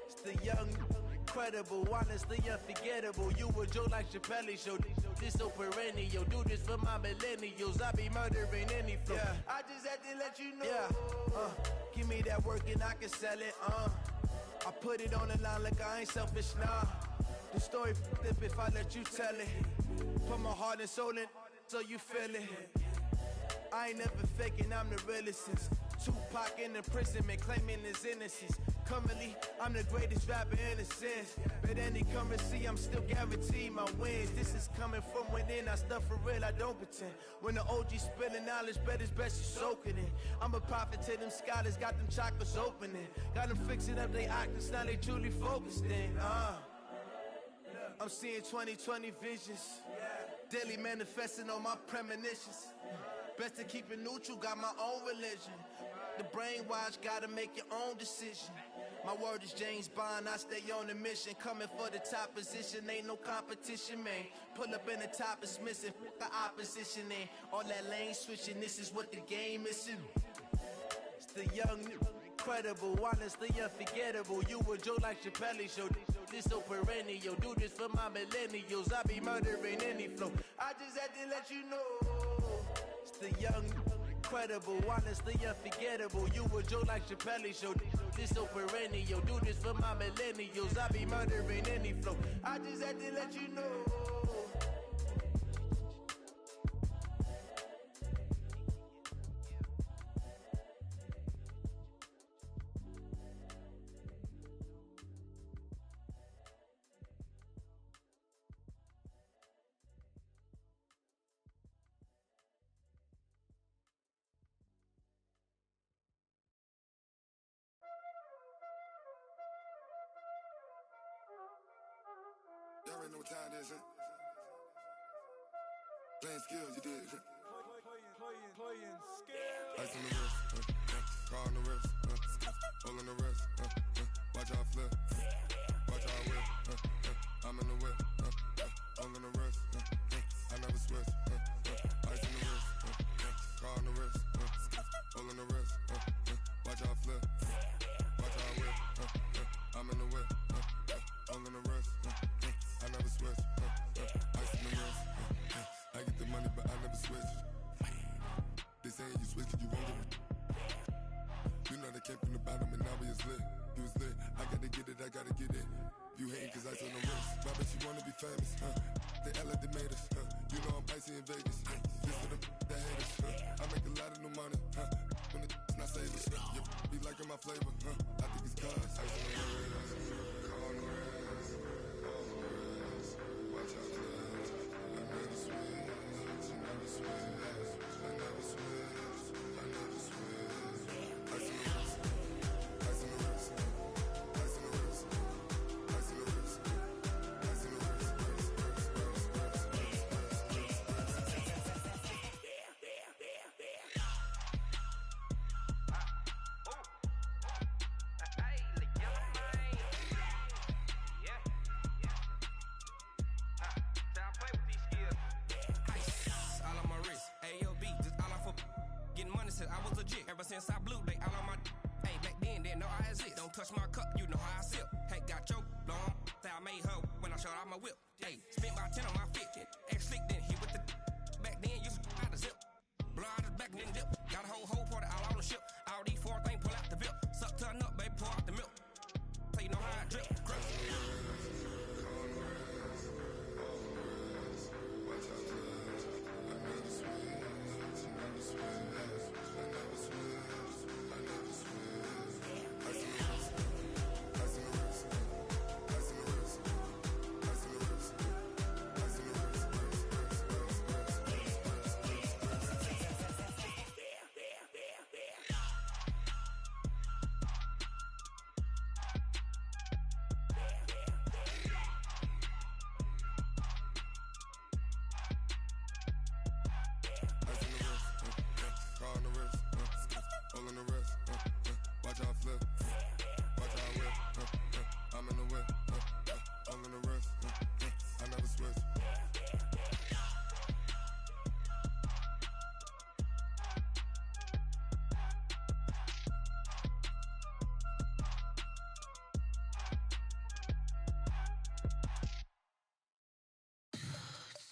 It's the young, incredible, honestly unforgettable. You a Joe like Chappelle show. This so perennial. Do this for my millennials. I be murdering any flow. Yeah. I just had to let you know. Yeah. Give me that work and I can sell it. I put it on the line like I ain't selfish, nah. The story f***ed if I let you tell it. Put my heart and soul in so you feel it. I ain't never faking, I'm the realest since Tupac in imprisonment, claiming his innocence. Currently, I'm the greatest rapper in a sense. But any currency, I'm still guaranteed my wins. This is coming from within, I stuff for real, I don't pretend. When the OG spilling knowledge, bet it's best you soak it in. I'm a prophet to them scholars, got them chakras opening. Got them fixing up they octaves, now they truly focused in. I'm seeing 2020 visions. Daily manifesting on my premonitions. Best to keep it neutral, got my own religion. The brainwash, gotta make your own decision. My word is James Bond, I stay on a mission. Coming for the top position, ain't no competition, man. Pull up in the top is missing, the opposition in. All that lane switching, this is what the game is in. It's the young, incredible, honestly unforgettable. You a Joe like Chappelle show. This so perennial. Do this for my millennials. I be murdering any flow. I just had to let you know. It's the young, incredible, honestly unforgettable. You a Joe like Chappelle show. This so perennial. Do this for my millennials. I be murdering any flow. I just had to let you know. Y'all already know what time it is, huh? Playing skills, you did. Playing skills. Ice on the wrist, car on the wrist, hole in the wrist, watch out flip, watch out whip, I'm in the whip, hole in the wrist, I never switch, ice on the wrist, car on the wrist, hole in the wrist, watch out flip, watch out whip, I'm in the whip, hole in the wrist, I never switch, ice on the wrist, I get the money but I never switch. They saying you switch, you won't get it. You know they came from the bottom and now we is lit. You was lit, I gotta get it, I gotta get it. You hating cause ice on the wrist. Why bet you wanna be famous, They act like they made us, You know I'm icy in Vegas, This for the haters, I make a lot of new money, When it's not savers, You be liking my flavor, I think it's cause ice on the wrist, car on the wrist, all on the wrist. Watch out, cuz I never switch, I never switch. I never switch, I never switch. Ice in the wrist, ice in the wrist, ice in the wrist, ice in the wrist, ice in the wrist, I was legit. Ever since I blew, they all on my. Hey, back then, didn't know I exist. Don't touch my cup, you know how I sip. Hey, got your long. Say I made her when I showed out my whip. Hey, spent my 10 on my 50. Ex slick, then hit with the. Back then, used to out the zip. Blow out the back, then dip. Got a whole party all on the ship. All these four things pull out the VIP. Suck, turn up, baby, pour out the milk. So you know how I drip. Crush.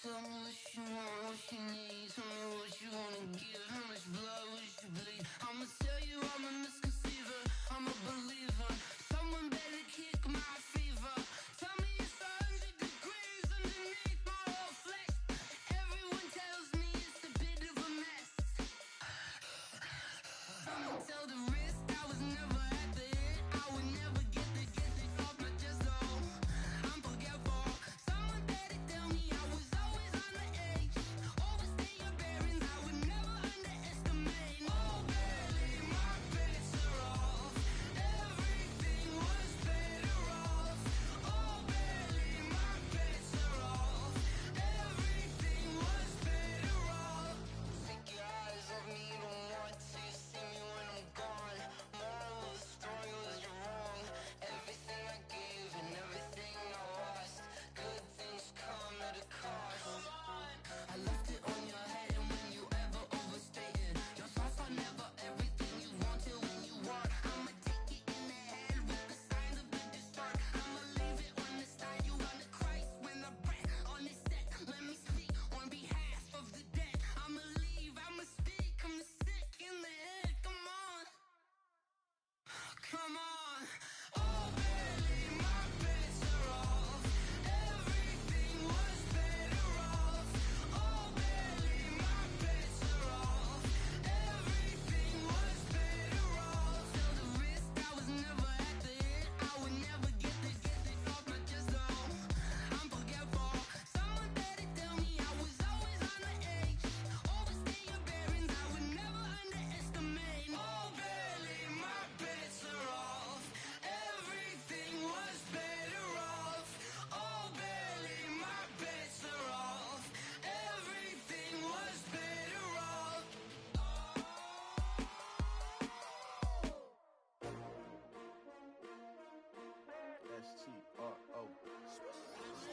Tell me what you want, what you need. Tell me what you wanna give. How much blood would you bleed? I'ma tell you I'm a misconceiver. I'm a believer. Someone better kick my fever. Tell me it's 100 degrees underneath my whole flesh. Everyone tells me it's a bit of a mess. I'ma tell the risk I was never at the end. I would never get it off my chest. Oh, I'm forgetful. Someone better tell me I was always on the edge. Overstay your bearings, I would never underestimate. Oh, barely, my better.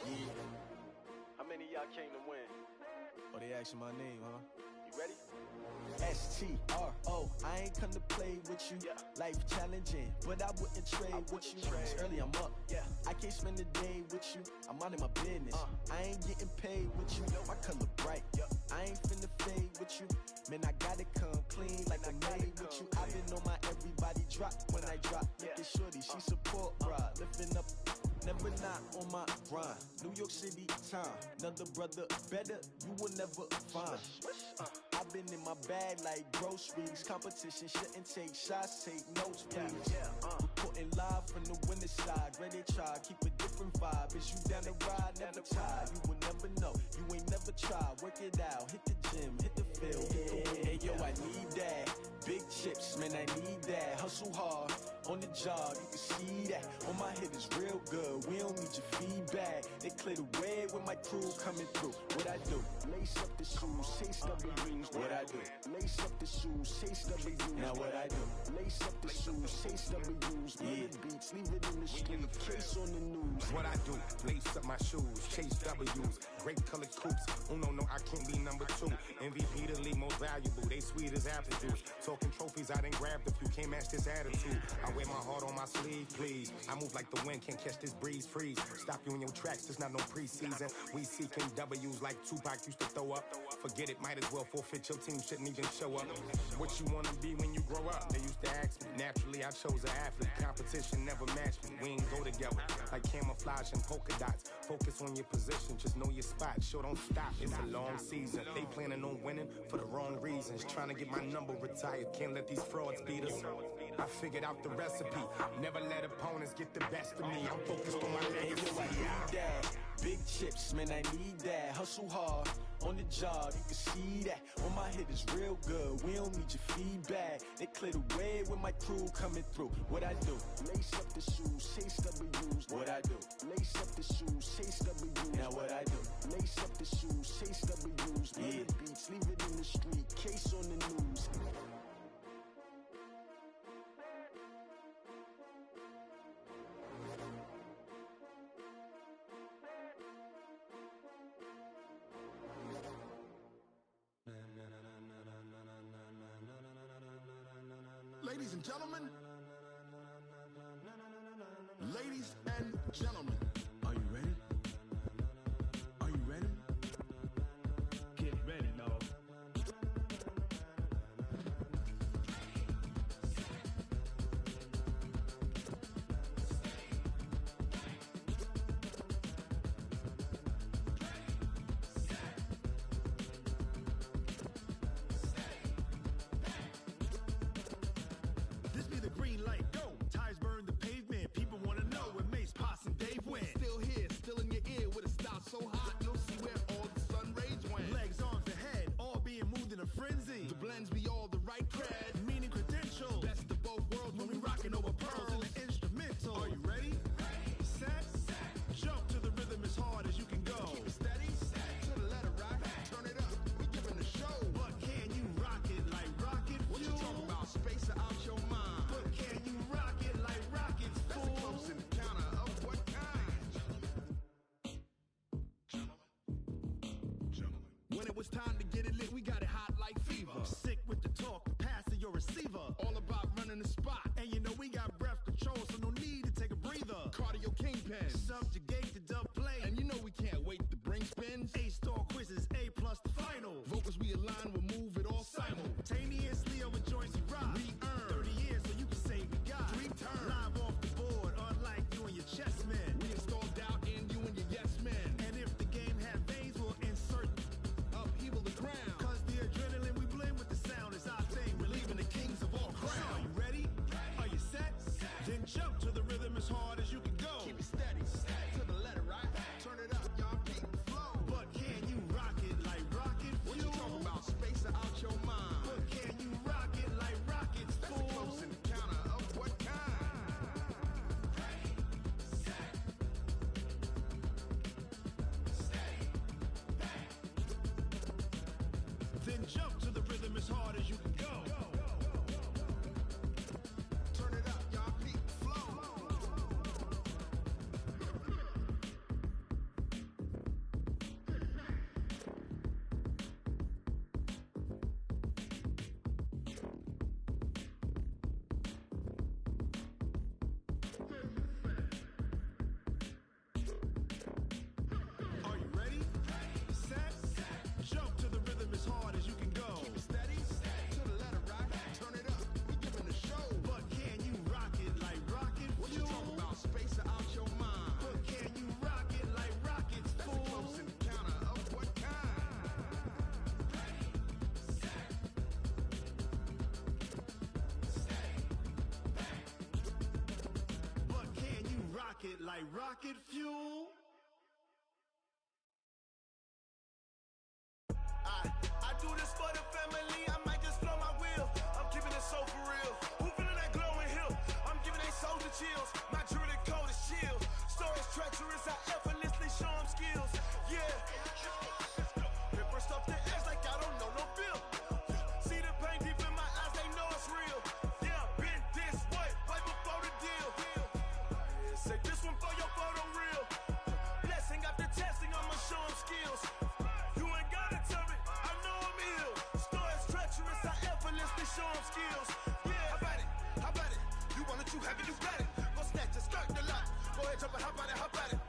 Yeah. How many of y'all came to win? Oh, they asking my name, huh? You ready? STRO, I ain't come to play with you. Life challenging, but I wouldn't trade with you. It's early, I'm up. I can't spend the day with you. I'm out of my business. I ain't getting paid with you. My color bright. I ain't finna fade with you. Man, I gotta come clean like I made with you. I've been on my everybody drop when I drop. Look at shorty, she support ride. Lifting up, never not on my grind. New York City time, another brother better, you will never find. I've been in my bag like groceries. Competition shouldn't take shots, take notes, please. Reporting live from the winter side. Ready to try, keep a different vibe. Is you down the ride, never tired. You will never know, you ain't never tried. Work it out, hit the gym, hit the field. Hey yo, I need that. Big chips, man, I need that. Hustle hard, on the job, you can see that. On my head is real good, we don't need your feedback. They clear the way with my crew coming through. What I do? Lace up the shoes, chase W's. What I do? Lace up the shoes, chase W's. Now what I do? Lace up the shoes, chase W's. Yeah. Beats, leave it in the street, case on the news. What I do? Lace up my shoes, chase W's. Great colored coops. Uno, no, I can't be number 2. MVP the league most valuable. They sweet as apple juice. Talking trophies, I done grabbed a few. Can't match this attitude. I wear my heart on my sleeve, please. I move like the wind, can't catch this breeze, freeze. Stop you in your tracks, there's not no preseason. We seeking W's like Tupac used to throw up. Forget it, might as well forfeit. Your team shouldn't even show up. What you wanna be when you grow up? They used to ask me. Naturally, I chose an athlete. Competition never matched me. We ain't go together like camouflage and polka dots. Focus on your position, just know your spot. Sure, don't stop. It's a long season. They planning on winning for the wrong reasons. Trying to get my number retired. Can't let these frauds beat us. I figured out the recipe. Never let opponents get the best of me. I'm focused on my legacy. I need that. Big chips, man, I need that. Hustle hard, on the job, you can see that. On my head is real good, we don't need your feedback. They clear the way with my crew coming through. What I do? Lace up the shoes, chase W's. What I do? Lace up the shoes, chase W's. Now what I do? Lace up the shoes, chase W's. Yeah. Beats, leave it in the street, case on the news. Ladies and gentlemen, ladies and gentlemen, are you ready? Are you ready? Get ready, dog. This be the green light, go. Tires burn the pavement. People wanna know where Mace, Pops, and Dave went. Still here, still in your ear with a style so hot, you'll see where all the sun rays went. Legs, arms, and head, all being moved in a frenzy. The blends be all the right cred, meaning credentials. Best of both worlds when we rockin' over pearls in the instrumental. Are you ready? Set, jump to the rhythm as hard as you can go. Keep it steady, to the letter right. Turn it up, we giving a show. But can you rock it like rocket fuel? What you talking about? Space out your mind. But can you rock it like rockets, fool? That's a close encounter of what kind? When it was time to get it lit, we got it hot like fever. Sick with the talk, pass to your receiver. All about running the spot. And you know we got breath control, so no need to take a breather. Cardio kingpin, subjugate the dub play. And you know we can't wait to bring spins. A-star quizzes, A+ the final. Vocals we align, we'll move it all simultaneously over joints we rock. We earn 30 years, so you can say we got 3 turns. Live off the board, unlike you and your chess men. We installed doubt in you and your yes men. And if the game had veins, we'll insert upheaval the ground. Cause the adrenaline we blend with the sound is our thing. We're leaving the kings of all crowns. Are you ready? Are you set? Then jump to the rhythm as hard as you can go. Keep it steady, to the letter right. Turn it up, y'all. it like rocket fuel. I do this for the family, I might just blow my wheel. I'm keeping it so for real. Who feeling that glowing hill? I'm giving they soldier chills. My jewelry code is chill. Stories treacherous, I effortlessly show them skills. Yeah. Paper stuff the edge like I don't know no bill. See the pain deep in my eyes, they know it's real. Yeah, been this way, right before the deal. Say this one for your photo reel. Blessing after testing, I'ma show them skills. You ain't gotta tell me, I know I'm ill. Stories treacherous, I effortlessly show them skills. Yeah, how about it? How about it? You want it, you have it, you got it. Go snatch it, skirt the lot. Go ahead, jump it, how about it? How about it?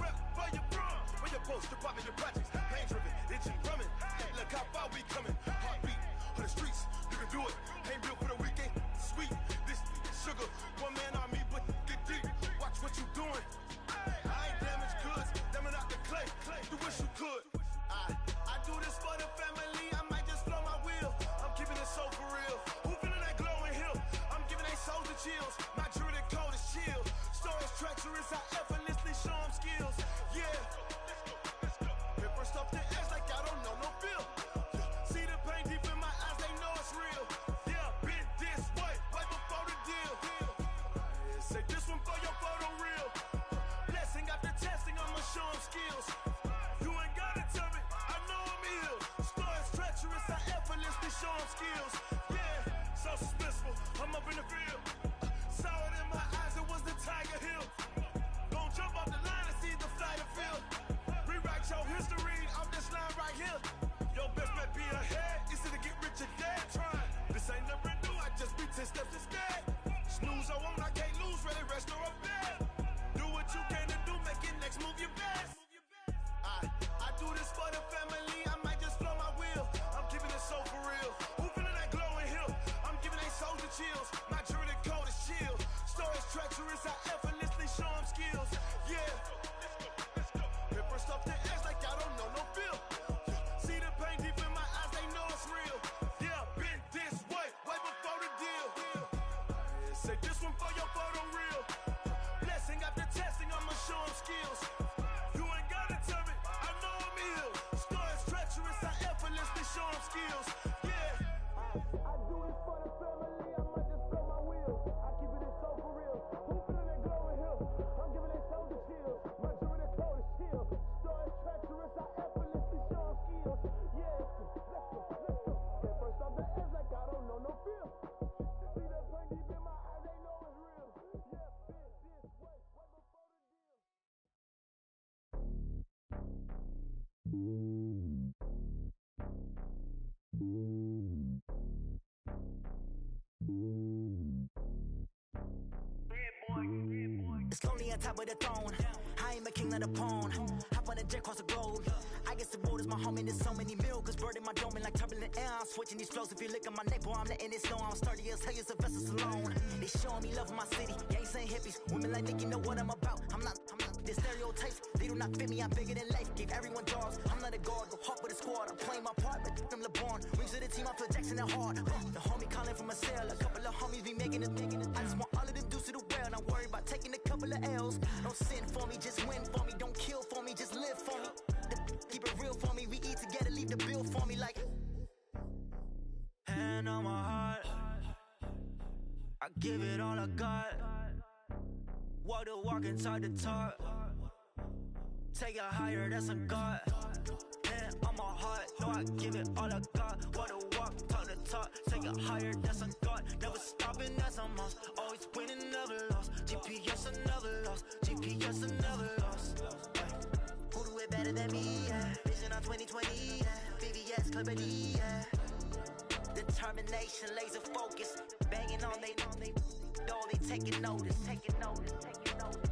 Rep for your brum, for your post, your poppin', your projects. Pain driven, itching, drumming. Look how far we coming. Heartbeat on the streets, you can do it. Ain't real for the weekend. Sweet, this sugar, one man army, but get deep. Watch what you doing. I ain't damaged goods, them out the clay. You wish you could. I do this for the family, I might just blow my wheel. I'm keeping it so for real. Who feeling that glowing hill? I'm giving they soldier chills. My jewelry code is chill. Stories treacherous, I effortlessly show them skills. Yeah. Paper stuff the edge like I don't know no bill. See the pain deep in my eyes, they know it's real. Yeah, been this way, right before the deal. Say this one for your photo reel. Blessing after testing, I'ma show them skills. You ain't gotta tell me, I know I'm ill. Stories treacherous, I effortlessly show them skills. Yeah, so suspenseful, I'm up in the field. Saw it in my eyes, it was the Tiger Hill. Gon' jump off the line and see the flight of field. Rewrite your history off this line right here. Your best bet be ahead, easy to get rich or dead trying. This ain't never new, I just be 10 steps instead. Snooze I won't, I can't lose, ready, rest or a bed. Do what you can to do, make it next move your best. I do this for the family, I might just blow my wheel. I'm keeping it so for real. Who feeling that glowing hill? I'm giving they soldier chills. My jewelry code is chill. Stories treacherous, I effortlessly show them skills. Yeah. Paper stuff the edge like I don't know no bill. See the pain deep in my eyes, they know it's real. Yeah, been this way, way before the deal. Say this one for your photo reel. Blessing after testing, I'ma show them skills. You ain't gotta tell me, I know I'm ill. Stories treacherous, I effortlessly show them skills. Yeah. I do this for the family, I might just blow my wheel. I keep it so for real. Who feeling that glowing hill? I'm giving they soldier chills. My jewelry code is chill. Stories treacherous, I effortlessly show them skills. Yeah. Let's go. Get first off the edge like I don't know no feel. See that pain deep in my eyes, they know it's real. Yeah, been this way, way before the deal. It's lonely on top of the throne. I am a king of the pawn. Hop on a jet across the globe. I guess the road is my home and there's so many milkers burning my dome like turbulent air. I'm switching these flows. If you look at my neck, boy, I'm letting it slow. I'm sturdy as hell, as a vessel alone. They showing me love in my city. Gangs and hippies. Women like Nicki know what I'm about. I'm not the stereotypes. They do not fit me. I'm bigger than life. Give everyone jobs. I'm not a guard. Go hard with a squad. I'm playing my part, but I'm LeBron. Rings of the team. I feel Jackson and hard. The homie calling from a cell. A couple of homies be making it. I just want all of them dudes to do well. Not worry about taking a couple of L's. Don't sin for me, just win for me. Don't kill for me, just live for me. Keep it real for me. We eat together, leave the bill for me like. Hand on my heart, I give it all I got. Walk the walk and talk the talk. Take it higher, that's a God. Hand on my heart, no, I give it all I got. Walk the walk, talk the talk. Take it higher, that's a God. Never stopping, that's a must. Always winning, never lost. GPS, I never lost. GPS, I never lost. Who do it better than me? Yeah. Vision on 2020. Yeah. VVS, Clarity. Yeah. Determination, laser focus. Banging on they, though they taking notice. Taking notice, taking notice.